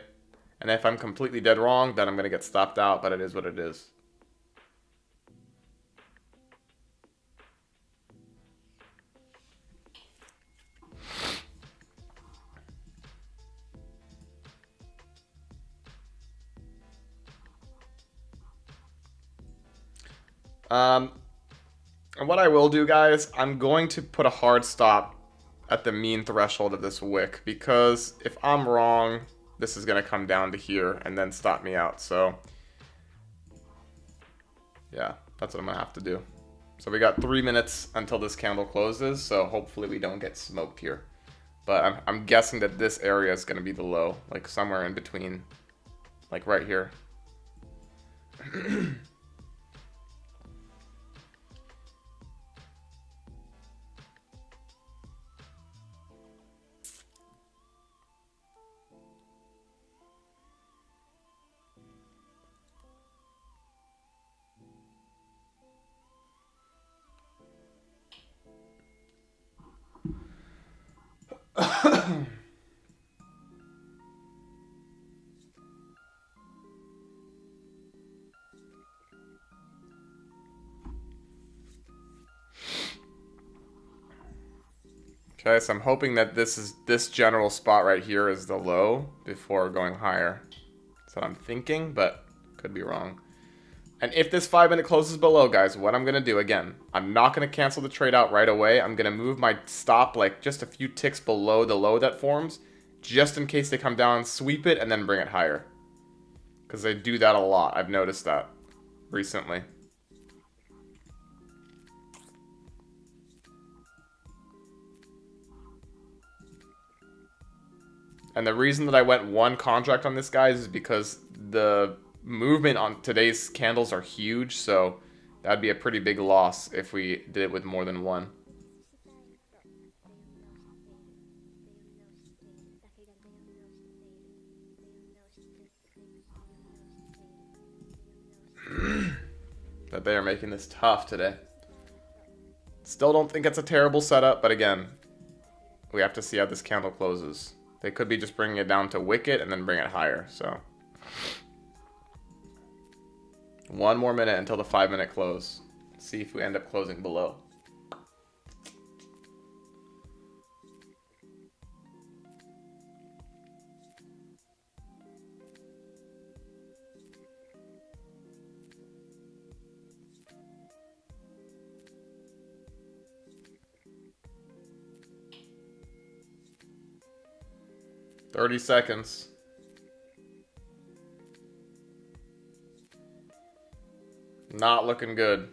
And if I'm completely dead wrong, then I'm going to get stopped out, but it is what it is. And what I will do, guys, I'm going to put a hard stop at the mean threshold of this wick, because if I'm wrong, this is going to come down to here and then stop me out. So yeah, that's what I'm going to have to do. So we got 3 minutes until this candle closes, so hopefully we don't get smoked here. But I'm guessing that this area is going to be the low, like somewhere in between, like right here. Okay, so I'm hoping that this general spot right here is the low before going higher. That's what I'm thinking, but could be wrong. And if this 5-minute closes below, guys, what I'm going to do, again, I'm not going to cancel the trade out right away. I'm going to move my stop like just a few ticks below the low that forms, just in case they come down, sweep it, and then bring it higher. Because they do that a lot. I've noticed that recently. And the reason that I went one contract on this, guys, is because the movement on today's candles are huge, so that'd be a pretty big loss if we did it with more than one. But they are making this tough today. Still don't think it's a terrible setup, but again, we have to see how this candle closes. They could be just bringing it down to wicket and then bring it higher, so. One more minute until the 5-minute close. See if we end up closing below. "30 seconds. Not looking good.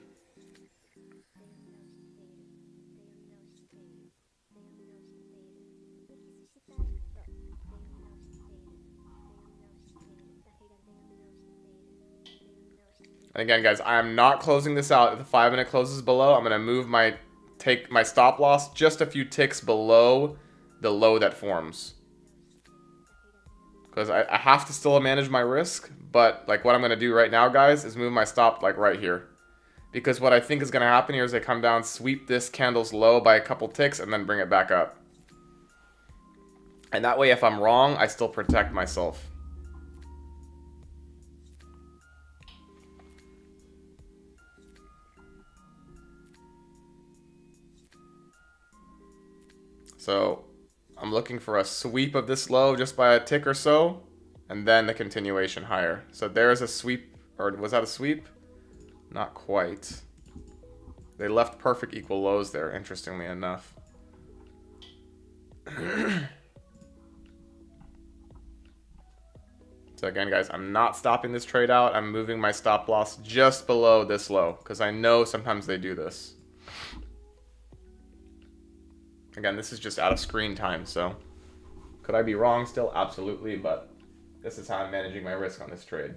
And again, guys, I am not closing this out. If the 5-minute closes below, I'm going to take my stop loss just a few ticks below the low that forms. Because I have to still manage my risk, but like what I'm going to do right now, guys, is move my stop like right here. Because what I think is going to happen here is they come down, sweep this candle's low by a couple ticks, and then bring it back up. And that way, if I'm wrong, I still protect myself. So I'm looking for a sweep of this low just by a tick or so, and then the continuation higher. So there's a sweep, or was that a sweep? Not quite. They left perfect equal lows there, interestingly enough. So again, guys, I'm not stopping this trade out. I'm moving my stop loss just below this low, because I know sometimes they do this. Again, this is just out of screen time, so could I be wrong still? Absolutely, but this is how I'm managing my risk on this trade.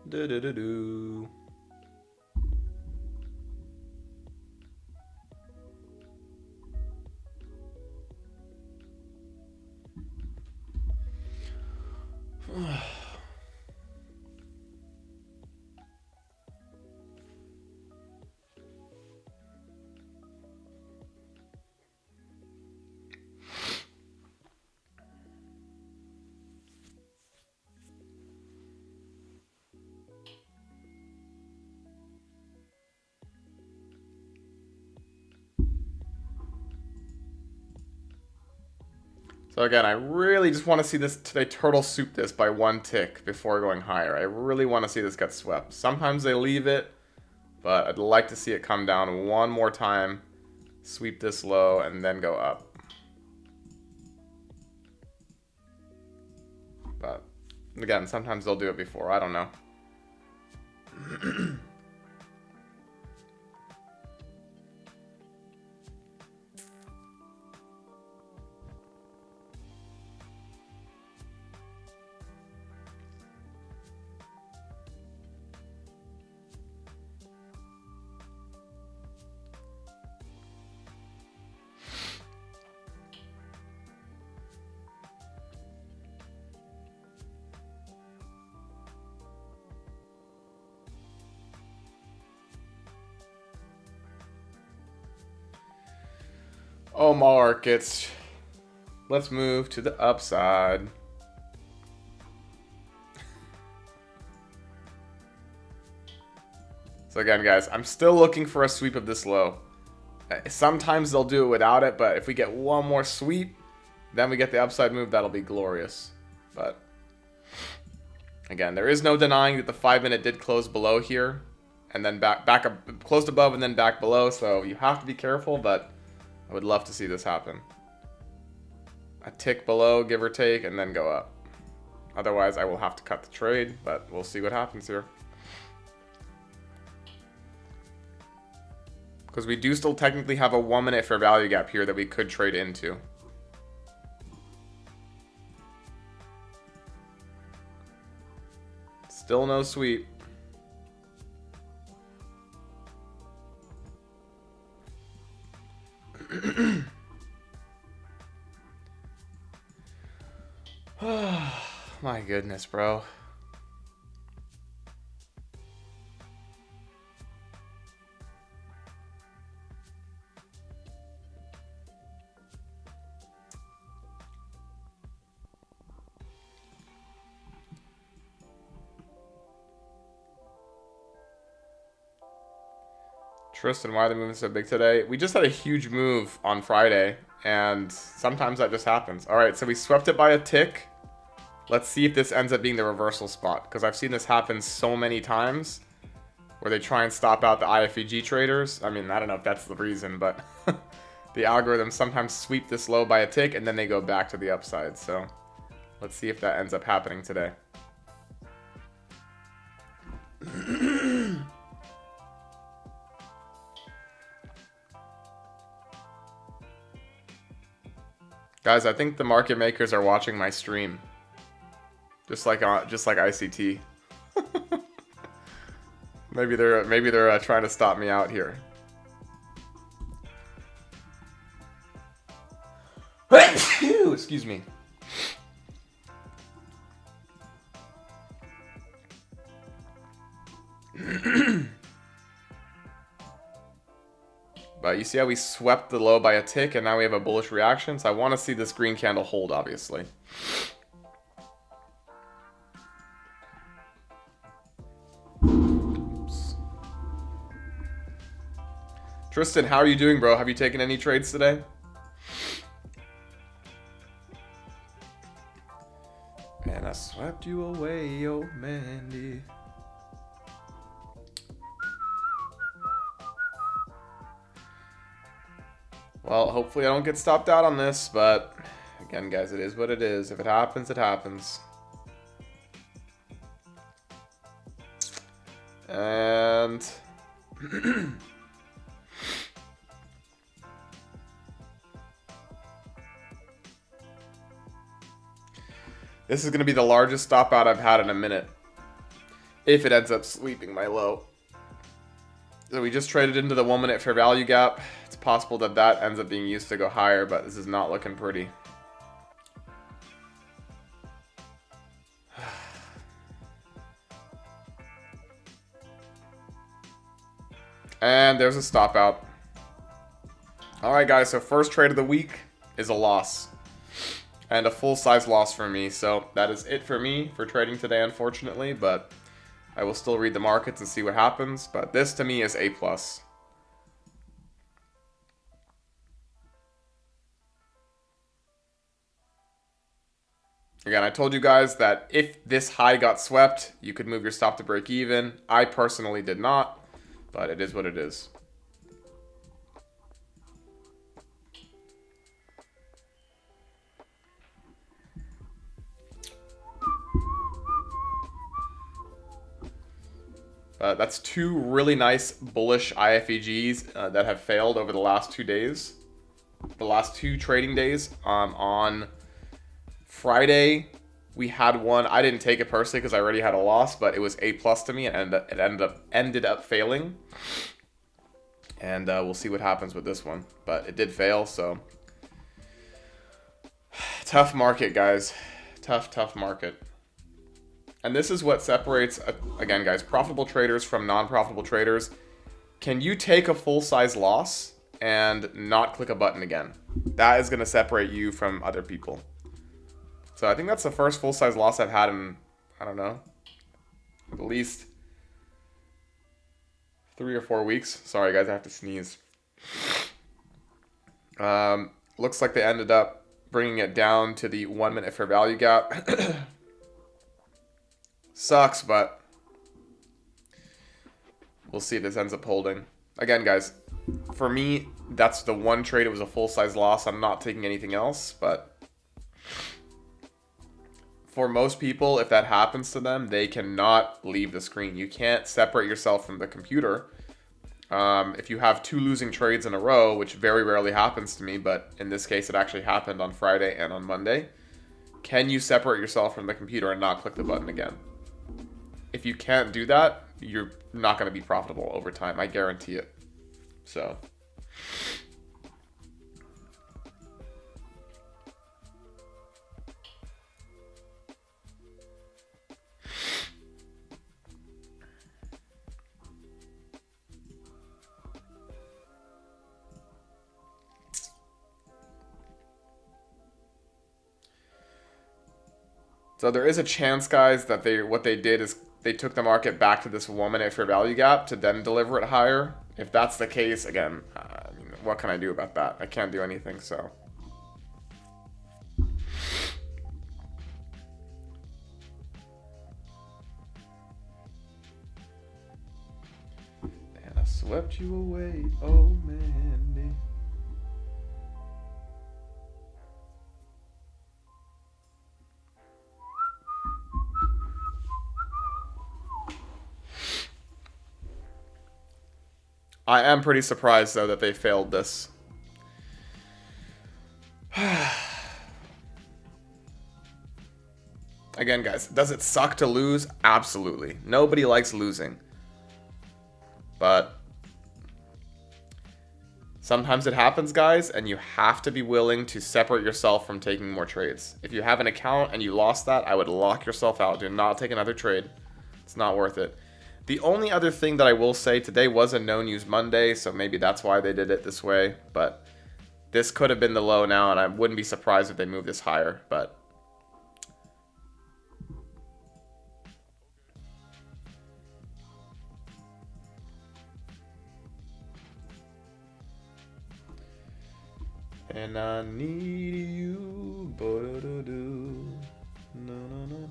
Do-do-do-do. So again, I really just want to see this today turtle soup this by one tick before going higher. I really want to see this get swept. Sometimes they leave it, but I'd like to see it come down one more time, sweep this low, and then go up. But again, sometimes they'll do it before. I don't know. Oh, markets. Let's move to the upside. So again, guys, I'm still looking for a sweep of this low. Sometimes they'll do it without it, but if we get one more sweep, then we get the upside move, that'll be glorious. But again, there is no denying that the 5-minute did close below here, and then back up, closed above and then back below, so you have to be careful, but I would love to see this happen. A tick below, give or take, and then go up. Otherwise, I will have to cut the trade, but we'll see what happens here. Because we do still technically have a 1-minute fair value gap here that we could trade into. Still no sweep. My goodness, bro. Tristan, why are the movements so big today? We just had a huge move on Friday, and sometimes that just happens. All right, so we swept it by a tick. Let's see if this ends up being the reversal spot, because I've seen this happen so many times where they try and stop out the IFEG traders. I mean, I don't know if that's the reason, but the algorithms sometimes sweep this low by a tick, and then they go back to the upside. So let's see if that ends up happening today. Guys, I think the market makers are watching my stream. Just like ICT. maybe they're trying to stop me out here. Excuse me. But you see how we swept the low by a tick and now we have a bullish reaction? So I want to see this green candle hold, obviously. Oops. Tristan, how are you doing, bro? Have you taken any trades today? And I swept you away, oh Mandy. Well, hopefully I don't get stopped out on this, but again, guys, it is what it is. If it happens, it happens. And this is going to be the largest stop out I've had in a minute, if it ends up sweeping my low. So we just traded into the 1-minute fair value gap. It's possible that that ends up being used to go higher, but this is not looking pretty. And there's a stop out. Alright guys, so first trade of the week is a loss. And a full-size loss for me. So that is it for me for trading today, unfortunately, but I will still read the markets and see what happens, but this to me is A+. Again, I told you guys that if this high got swept, you could move your stop to break even. I personally did not, but it is what it is. That's two really nice bullish IFEGs that have failed over the last 2 days. The last 2 trading days. On Friday, we had one. I didn't take it personally because I already had a loss, but it was A+ to me, and it ended up failing. And we'll see what happens with this one. But it did fail, so tough market, guys. Tough market. And this is what separates, again, guys, profitable traders from non-profitable traders. Can you take a full-size loss and not click a button again. That is going to separate you from other people. So I think that's the first full-size loss I've had in, I don't know, at least 3 or 4 weeks. Sorry, guys, I have to sneeze. Looks like they ended up bringing it down to the 1 minute fair value gap. Sucks, but we'll see if this ends up holding. Again, guys, for me, that's the one trade. It was a full-size loss. I'm not taking anything else, but for most people, if that happens to them, they cannot leave the screen. You can't separate yourself from the computer. If you have 2 losing trades in a row, which very rarely happens to me, but in this case it actually happened on Friday and on Monday, can you separate yourself from the computer and not click the button again? If you can't do that, you're not going to be profitable over time. I guarantee it. So there is a chance, guys, that what they did is they took the market back to this 1 minute fair value gap to then deliver it higher. If that's the case, again, I mean, what can I do about that? I can't do anything, so. And I swept you away, oh Mandy. I am pretty surprised, though, that they failed this. Again, guys, does it suck to lose? Absolutely. Nobody likes losing. But sometimes it happens, guys, and you have to be willing to separate yourself from taking more trades. If you have an account and you lost that, I would lock yourself out. Do not take another trade. It's not worth it. The only other thing that I will say, today was a no news Monday, so maybe that's why they did it this way, but this could have been the low now, and I wouldn't be surprised if they move this higher, but and I need you, no, no, no, no.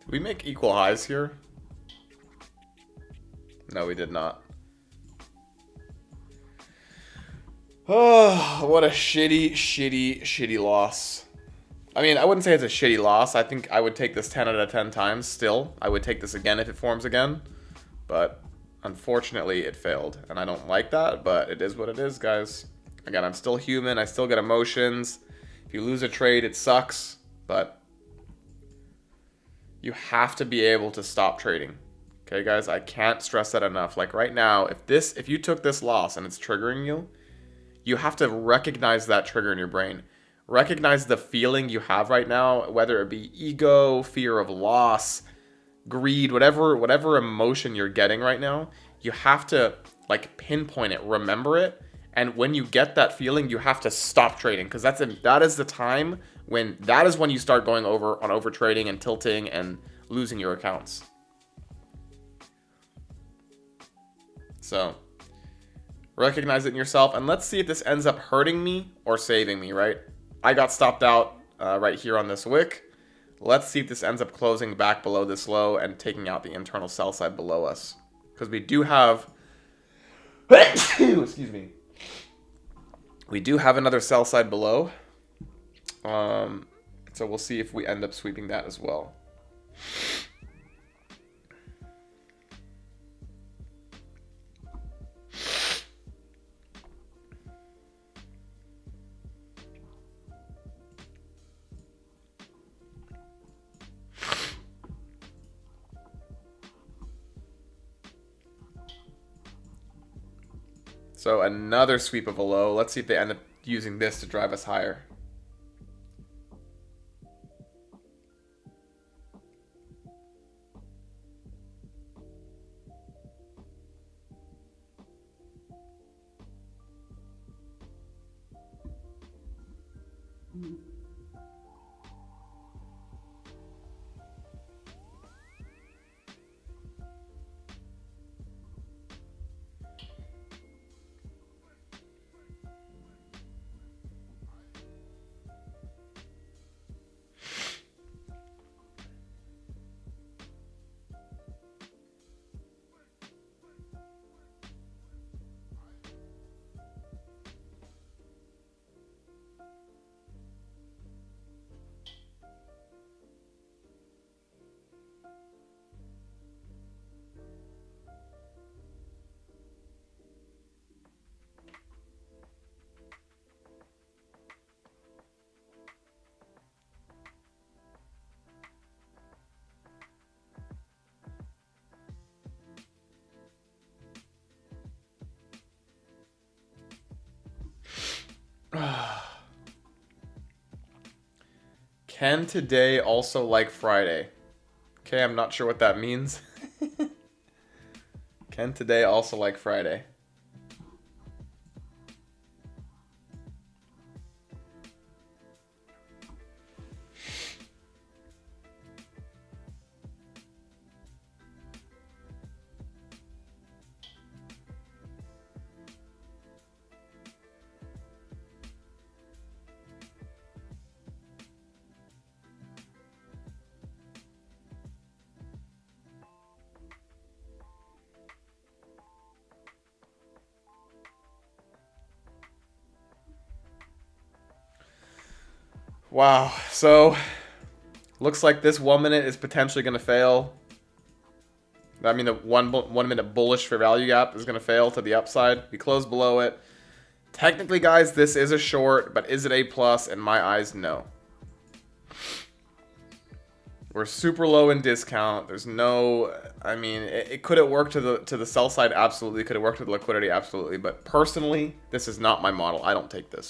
Did we make equal highs here? No, we did not. Oh, what a shitty loss. I mean, I wouldn't say it's a shitty loss. I think I would take this 10 out of 10 times still. I would take this again if it forms again. But unfortunately, it failed. And I don't like that, but it is what it is, guys. Again, I'm still human. I still get emotions. If you lose a trade, it sucks. But you have to be able to stop trading. Okay, guys? I can't stress that enough. Like right now, if you took this loss and it's triggering you, you have to recognize that trigger in your brain. Recognize the feeling you have right now, whether it be ego, fear of loss, greed, whatever emotion you're getting right now. You have to like pinpoint it, remember it. And when you get that feeling, you have to stop trading, because that is the time when you start going over trading and tilting and losing your accounts. So recognize it in yourself, and let's see if this ends up hurting me or saving me, right? I got stopped out right here on this wick. Let's see if this ends up closing back below this low and taking out the internal sell side below us. Because we do have... excuse me. We do have another sell side below. So we'll see if we end up sweeping that as well. So another sweep of a low. Let's see if they end up using this to drive us higher. Can today also like Friday? Okay, I'm not sure what that means. Can today also like Friday? Wow, so looks like this 1 minute is potentially going to fail. I mean, the one minute bullish for value gap is going to fail to the upside. We close below it. Technically, guys, this is a short, but is it A plus? In my eyes, no. We're super low in discount. There's no, I mean, could it work to the sell side? Absolutely. Could it work to the liquidity? Absolutely. But personally, this is not my model. I don't take this.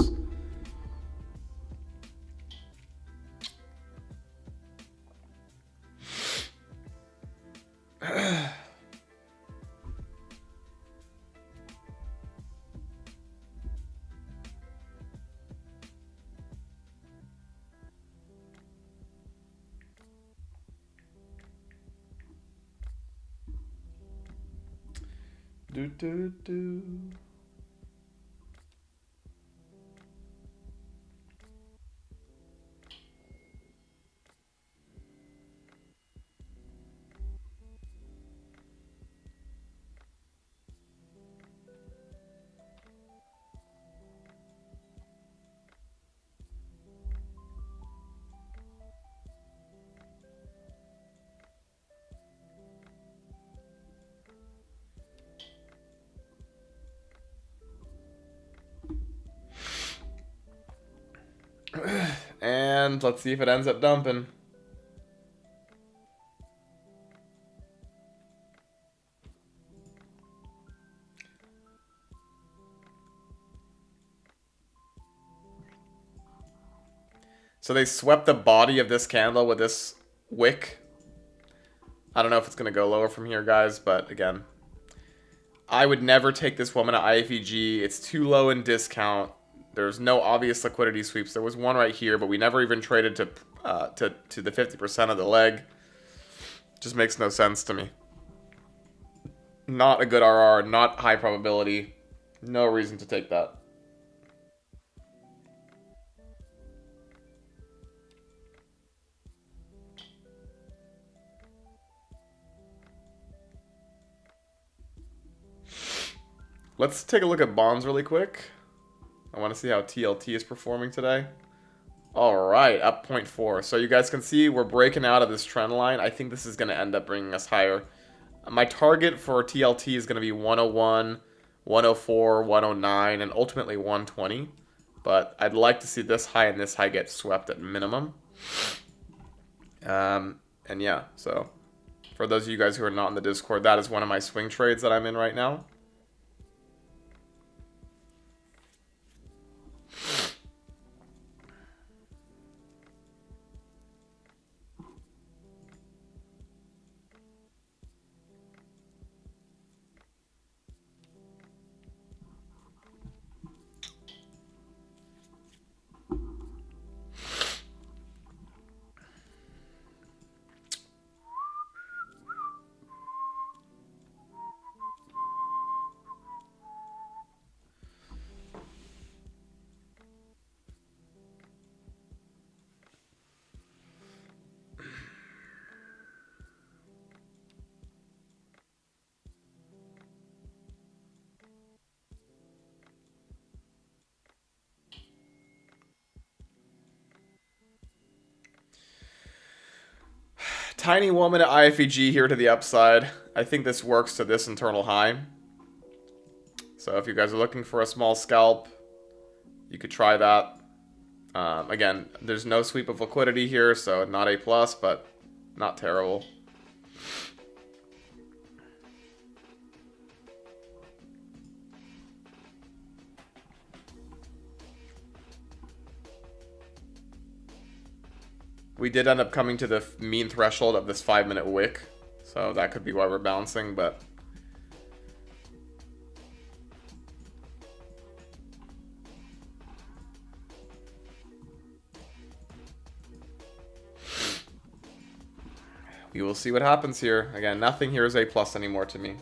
Do do do. And let's see if it ends up dumping. So they swept the body of this candle with this wick. I don't know if it's going to go lower from here, guys, but again, I would never take this woman at IFEG. It's too low in discount. There's no obvious liquidity sweeps. There was one right here, but we never even traded to the 50% of the leg. Just makes no sense to me. Not a good RR, not high probability. No reason to take that. Let's take a look at bonds really quick. I want to see how TLT is performing today. All right, up 0.4. So you guys can see we're breaking out of this trend line. I think this is going to end up bringing us higher. My target for TLT is going to be 101, 104, 109, and ultimately 120. But I'd like to see this high and this high get swept at minimum. And yeah, so for those of you guys who are not in the Discord, that is one of my swing trades that I'm in right now. Tiny woman at IFEG here to the upside. I think this works to this internal high. So if you guys are looking for a small scalp, you could try that. Again, there's no sweep of liquidity here, so not A+, but not terrible. We did end up coming to the mean threshold of this 5-minute wick, so that could be why we're bouncing, but we will see what happens here. Again, nothing here is A+ anymore to me.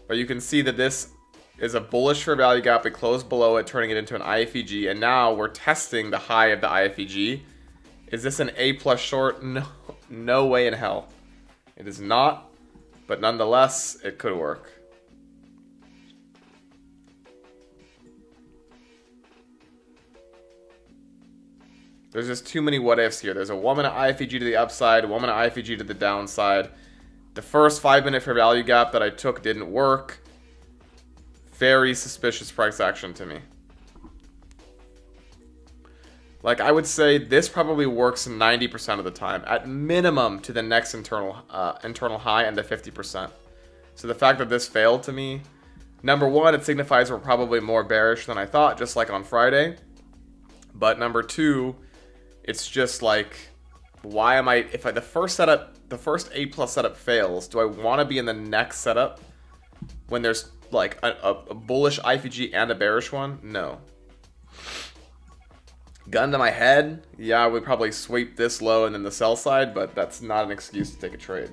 But you can see that this is a bullish fair value gap. We closed below it, turning it into an IFEG, and now we're testing the high of the IFEG. Is this an A+ short? No, no way in hell. It is not, but nonetheless, it could work. There's just too many what ifs here. There's a woman at IFEG to the upside, a woman at IFEG to the downside. The first 5-minute fair value gap that I took didn't work. Very suspicious price action to me. Like, I would say this probably works 90% of the time, at minimum to the next internal high and the 50%. So the fact that this failed to me, number one, it signifies we're probably more bearish than I thought, just like on Friday. But number two, it's just like, why am I, if the first A+ setup fails, do I want to be in the next setup when there's like a bullish IFEG and a bearish one? No. Gun to my head, yeah, I would probably sweep this low and then the sell side, but that's not an excuse to take a trade.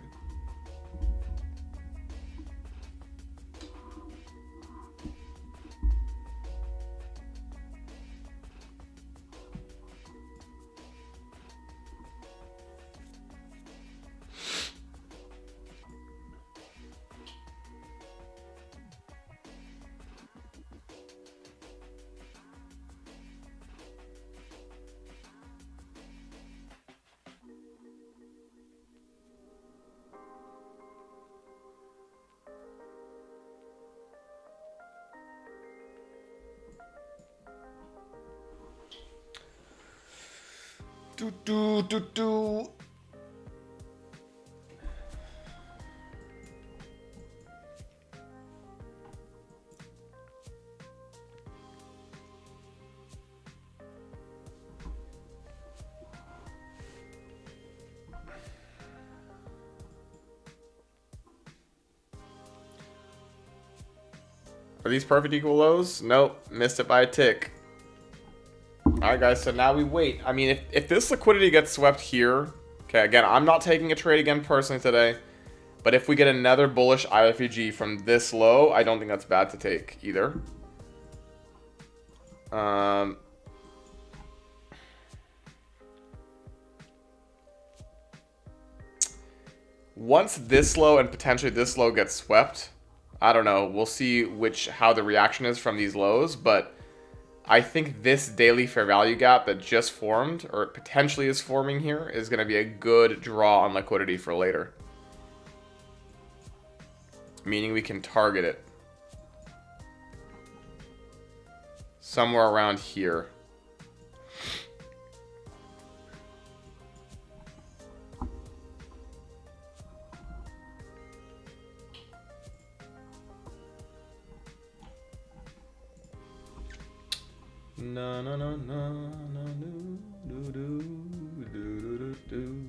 Are these perfect equal lows? Nope. Missed it by a tick. Alright, guys. So now we wait. I mean, if this liquidity gets swept here... Okay, again, I'm not taking a trade again personally today. But if we get another bullish IFEG from this low, I don't think that's bad to take either. Once this low and potentially this low gets swept, I don't know. We'll see how the reaction is from these lows, but I think this daily fair value gap that just formed, or potentially is forming here, is going to be a good draw on liquidity for later. Meaning we can target it somewhere around here. No, no, no, no, no, no, do, do, do, do, do.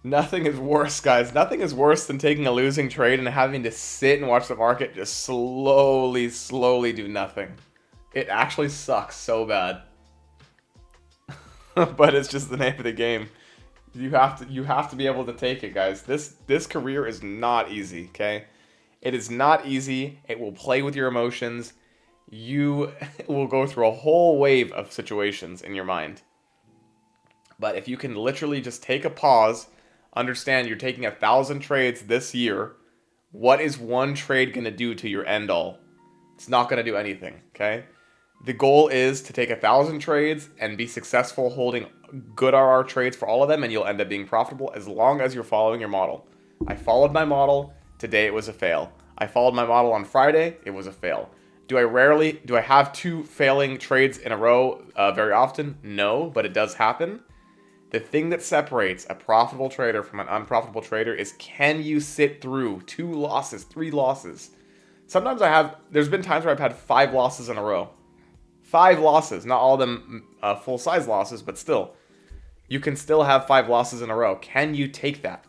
Nothing is worse, guys. Nothing is worse than taking a losing trade and having to sit and watch the market just slowly do nothing. It actually sucks so bad. But it's just the name of the game. You have to be able to take it, guys. This career is not easy, okay? It is not easy. It will play with your emotions. You will go through a whole wave of situations in your mind. But if you can literally just take a pause, understand you're taking 1,000 trades this year, what is one trade going to do to your end all? It's not going to do anything, okay? The goal is to take 1,000 trades and be successful holding good RR trades for all of them, and you'll end up being profitable as long as you're following your model. I followed my model. Today it was a fail. I followed my model on Friday. It was a fail. Do I have 2 failing trades in a row very often? No, but it does happen. The thing that separates a profitable trader from an unprofitable trader is, can you sit through 2 losses, 3 losses? Sometimes there's been times where I've had 5 losses in a row. 5 losses, not all of them full-size losses, but still. You can still have 5 losses in a row. Can you take that?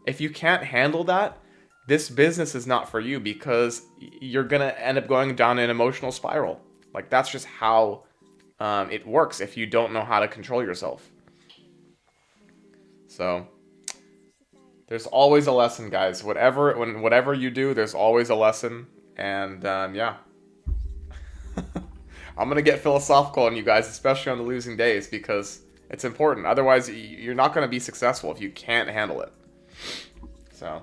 If you can't handle that, this business is not for you, because you're going to end up going down an emotional spiral. Like, that's just how it works if you don't know how to control yourself. So, there's always a lesson, guys. Whatever you do, there's always a lesson. And, yeah. I'm going to get philosophical on you guys, especially on the losing days, because it's important. Otherwise, you're not going to be successful if you can't handle it. So,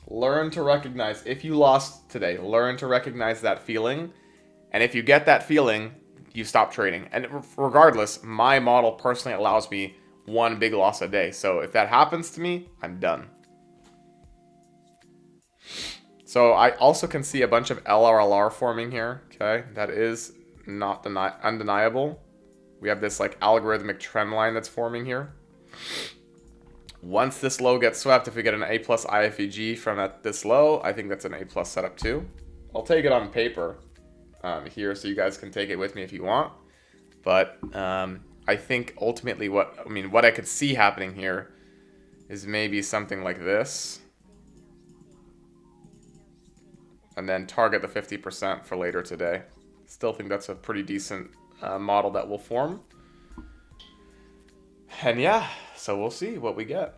learn to recognize, if you lost today, learn to recognize that feeling. And if you get that feeling, you stop trading. And regardless, my model personally allows me 1 big loss a day. So if that happens to me, I'm done. So I also can see a bunch of LRLR forming here. Okay, that is not undeniable. We have this like algorithmic trend line that's forming here. Once this low gets swept, if we get an A+ IFEG from this low, I think that's an A+ setup too. I'll take it on paper here, so you guys can take it with me if you want. But I think ultimately what I could see happening here is maybe something like this. And then target the 50% for later today. Still think that's a pretty decent model that will form. And yeah, so we'll see what we get.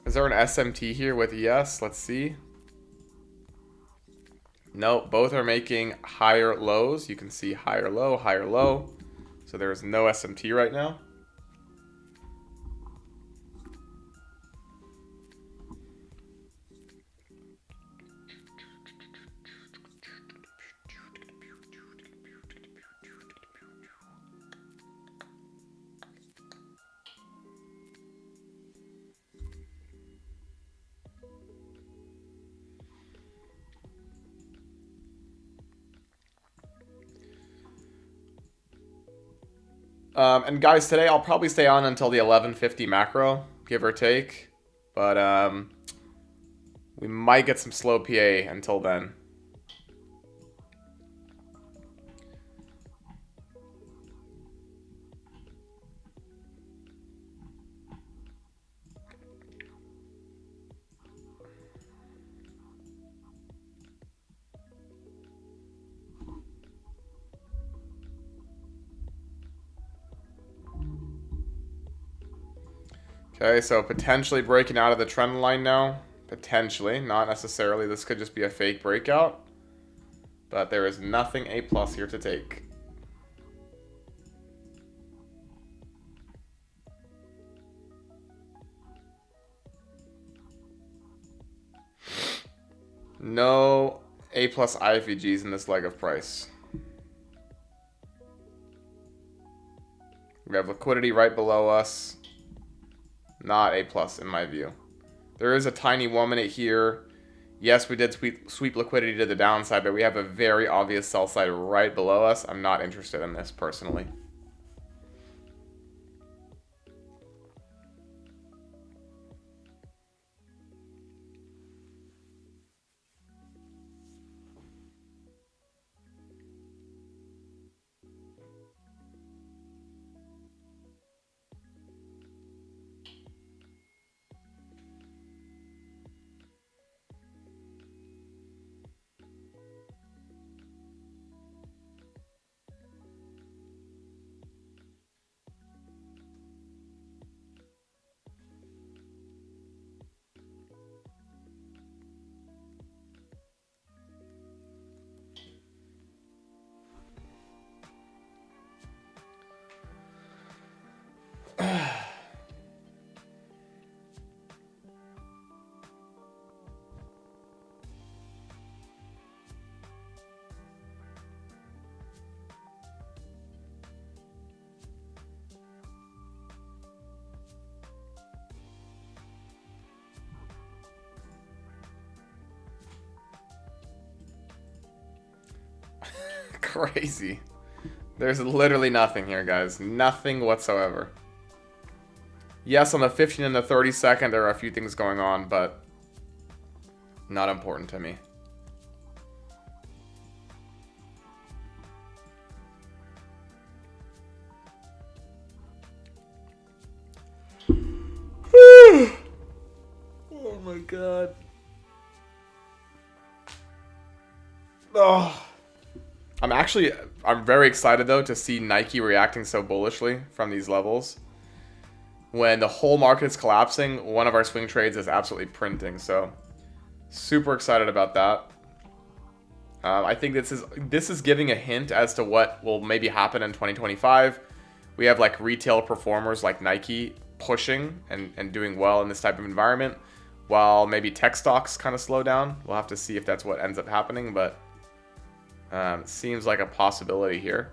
Is there an SMT here with ES? Let's see. No, both are making higher lows. You can see higher low, higher low. So there is no SMT right now. And guys, today I'll probably stay on until the 11:50 macro, give or take. But we might get some slow PA until then. Okay, so potentially breaking out of the trend line now. Potentially, not necessarily. This could just be a fake breakout. But there is nothing A+ here to take. No A+ IFEGs in this leg of price. We have liquidity right below us. Not A+ in my view. There is a tiny 1 minute here. Yes, we did sweep liquidity to the downside, but we have a very obvious sell side right below us. I'm not interested in this personally. Crazy. There's literally nothing here, guys. Nothing whatsoever. Yes, on the 15 and the 30 second, there are a few things going on, but not important to me. Oh my god. Oh. I'm very excited though to see Nike reacting so bullishly from these levels. When the whole market's collapsing, one of our swing trades is absolutely printing. So, super excited about that. I think this is giving a hint as to what will maybe happen in 2025. We have like retail performers like Nike pushing and doing well in this type of environment, while maybe tech stocks kind of slow down. We'll have to see if that's what ends up happening, but seems like a possibility here.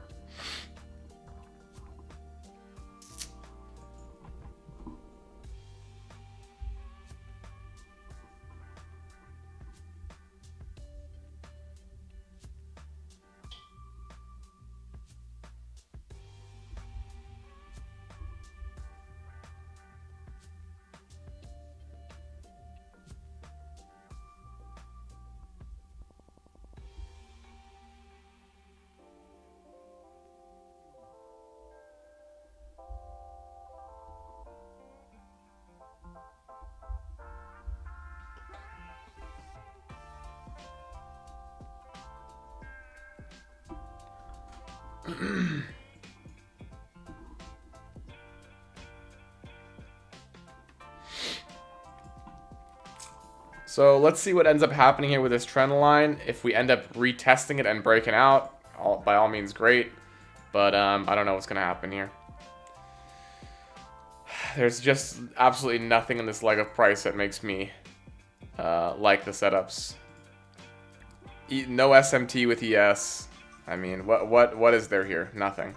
So let's see what ends up happening here with this trend line. If we end up retesting it and breaking out, by all means, great. But I don't know what's going to happen here. There's just absolutely nothing in this leg of price that makes me like the setups. No SMT with ES. I mean, what is there here? Nothing.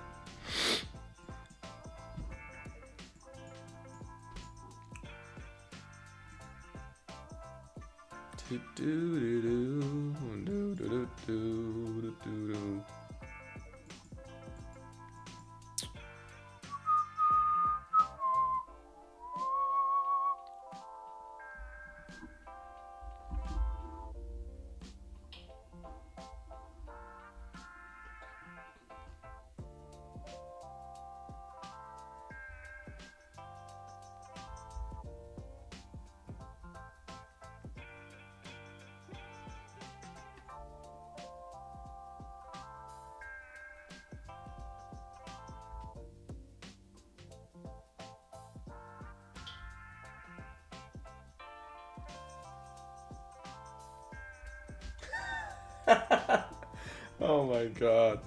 Oh my god.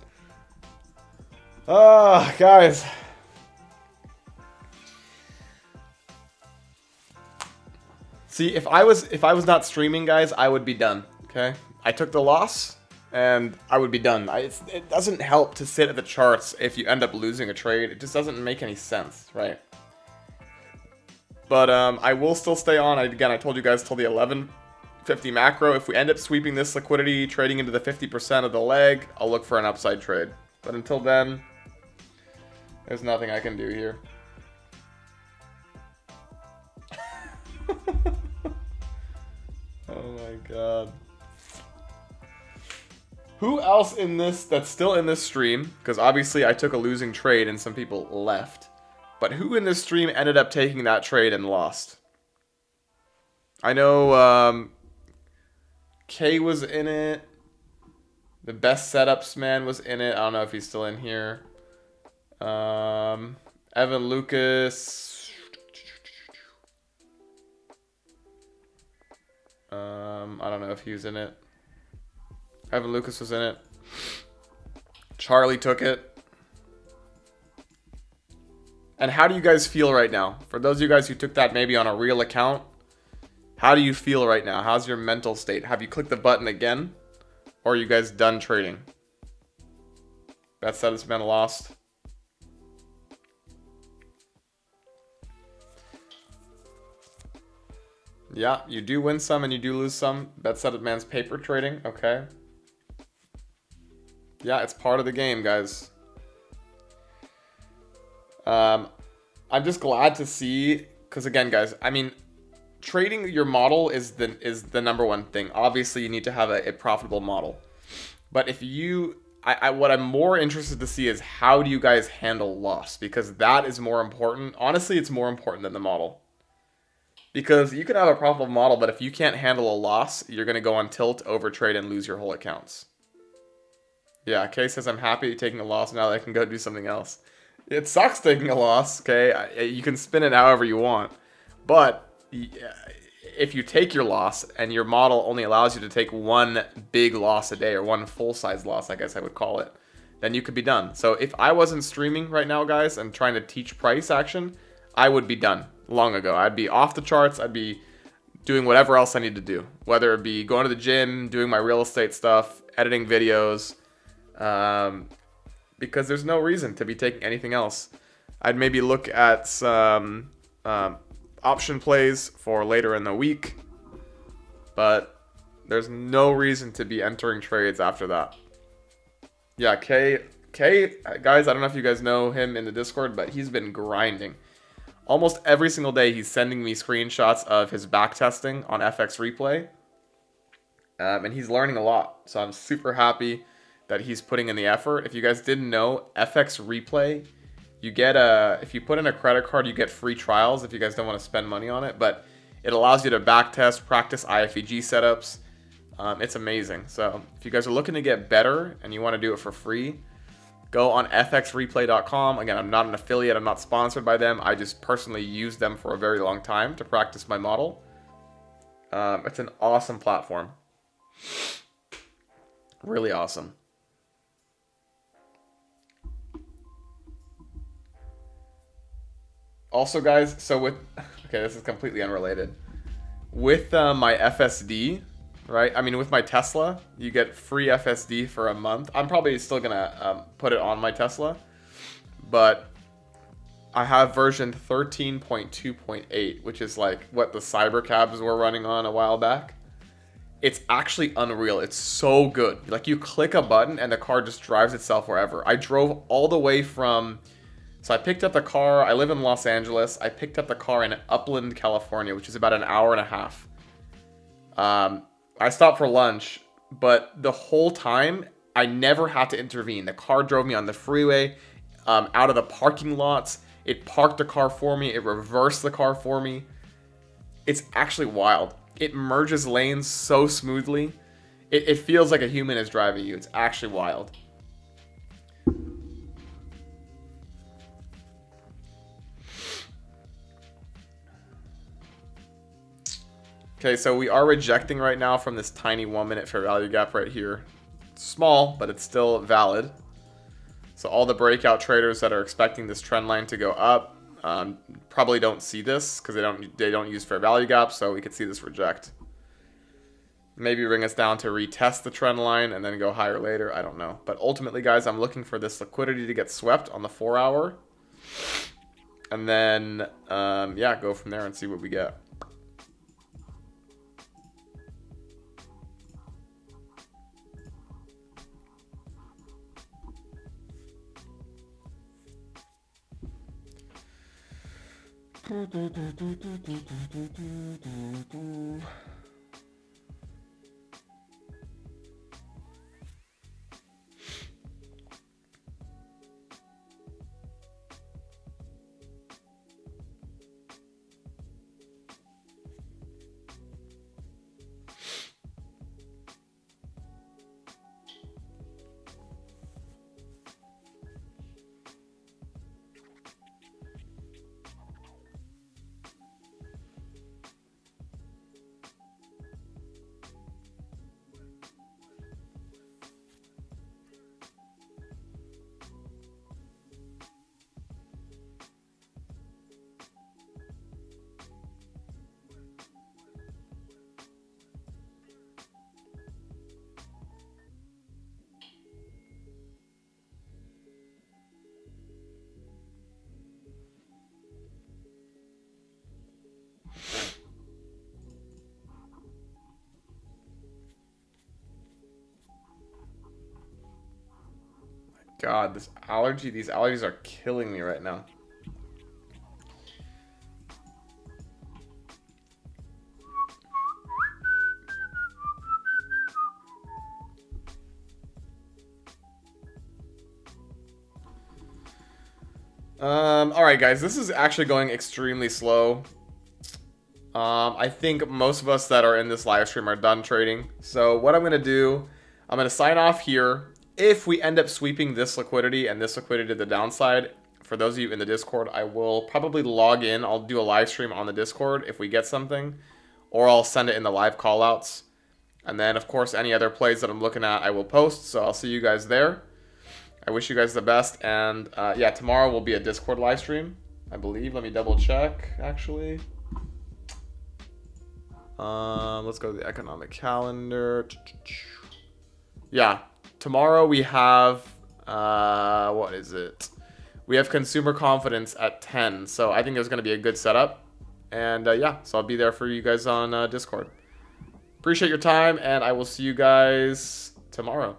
Ah, guys. See, if I was not streaming, guys, I would be done. Okay, I took the loss, and I would be done. It doesn't help to sit at the charts if you end up losing a trade. It just doesn't make any sense, right? But I will still stay on. Again, I told you guys till the 1150 macro. If we end up sweeping this liquidity, trading into the 50% of the leg, I'll look for an upside trade. But until then, there's nothing I can do here. Oh my god. Who else in this that's still in this stream? Because obviously I took a losing trade and some people left. But who in this stream ended up taking that trade and lost? I know K was in it. The best setups man was in it. I don't know if he's still in here. Evan Lucas. I don't know if he was in it. Evan Lucas was in it. Charlie took it. And how do you guys feel right now? For those of you guys who took that maybe on a real account, how do you feel right now? How's your mental state? Have you clicked the button again? Or are you guys done trading? Bet set has been lost. Yeah, you do win some and you do lose some. Bet set man's paper trading. Okay. Yeah, it's part of the game, guys. I'm just glad to see, because again, guys, I mean, trading your model is the number one thing. Obviously, you need to have a profitable model. But if you, what I'm more interested to see is how do you guys handle loss? Because that is more important. Honestly, it's more important than the model. Because you can have a profitable model, but if you can't handle a loss, you're going to go on tilt, overtrade, and lose your whole accounts. Yeah, Kay says, I'm happy taking a loss now that I can go do something else. It sucks taking a loss, okay? You can spin it however you want. But if you take your loss and your model only allows you to take one big loss a day or one full-size loss, I guess I would call it, then you could be done. So if I wasn't streaming right now, guys, and trying to teach price action, I would be done long ago. I'd be off the charts. I'd be doing whatever else I need to do, whether it be going to the gym, doing my real estate stuff, editing videos, because there's no reason to be taking anything else. I'd maybe look at some option plays for later in the week, but there's no reason to be entering trades after that. Yeah, K, guys, I don't know if you guys know him in the Discord, but he's been grinding. Almost every single day, he's sending me screenshots of his back testing on FX Replay, and he's learning a lot. So I'm super happy that he's putting in the effort. If you guys didn't know, FX Replay, you get if you put in a credit card, you get free trials if you guys don't want to spend money on it, but it allows you to back test, practice IFEG setups. It's amazing. So if you guys are looking to get better and you want to do it for free, go on fxreplay.com. Again, I'm not an affiliate. I'm not sponsored by them. I just personally use them for a very long time to practice my model. It's an awesome platform. Really awesome. Also, guys, so with... Okay, this is completely unrelated. With my FSD, right? I mean, with my Tesla, you get free FSD for a month. I'm probably still going to put it on my Tesla. But I have version 13.2.8, which is like what the Cybercabs were running on a while back. It's actually unreal. It's so good. Like, you click a button and the car just drives itself wherever. I drove all the way from... So I picked up the car. I live in Los Angeles. I picked up the car in Upland, California, which is about an hour and a half. I stopped for lunch, but the whole time, I never had to intervene. The car drove me on the freeway, out of the parking lots. It parked the car for me. It reversed the car for me. It's actually wild. It merges lanes so smoothly. It feels like a human is driving you. It's actually wild. Okay, so we are rejecting right now from this tiny 1 minute fair value gap right here. It's small, but it's still valid. So all the breakout traders that are expecting this trend line to go up probably don't see this because they don't use fair value gaps, so we could see this reject. Maybe bring us down to retest the trend line and then go higher later. I don't know. But ultimately, guys, I'm looking for this liquidity to get swept on the 4 hour. And then, yeah, go from there and see what we get. God, these allergies are killing me right now. All right, guys, this is actually going extremely slow. I think most of us that are in this live stream are done trading. So what I'm going to do, I'm going to sign off here. If we end up sweeping this liquidity and this liquidity to the downside, for those of you in the Discord, I will probably log in. I'll do a live stream on the Discord if we get something, or I'll send it in the live callouts. And then, of course, any other plays that I'm looking at, I will post. So I'll see you guys there. I wish you guys the best. And yeah, tomorrow will be a Discord live stream, I believe. Let me double check, actually. Let's go to the economic calendar. Yeah, tomorrow we have, what is it? We have consumer confidence at 10. So I think there's going to be a good setup. And yeah, so I'll be there for you guys on Discord. Appreciate your time, and I will see you guys tomorrow.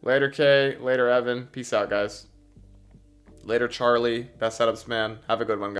Later, Kay. Later, Evan. Peace out, guys. Later, Charlie. Best setups, man. Have a good one, guys.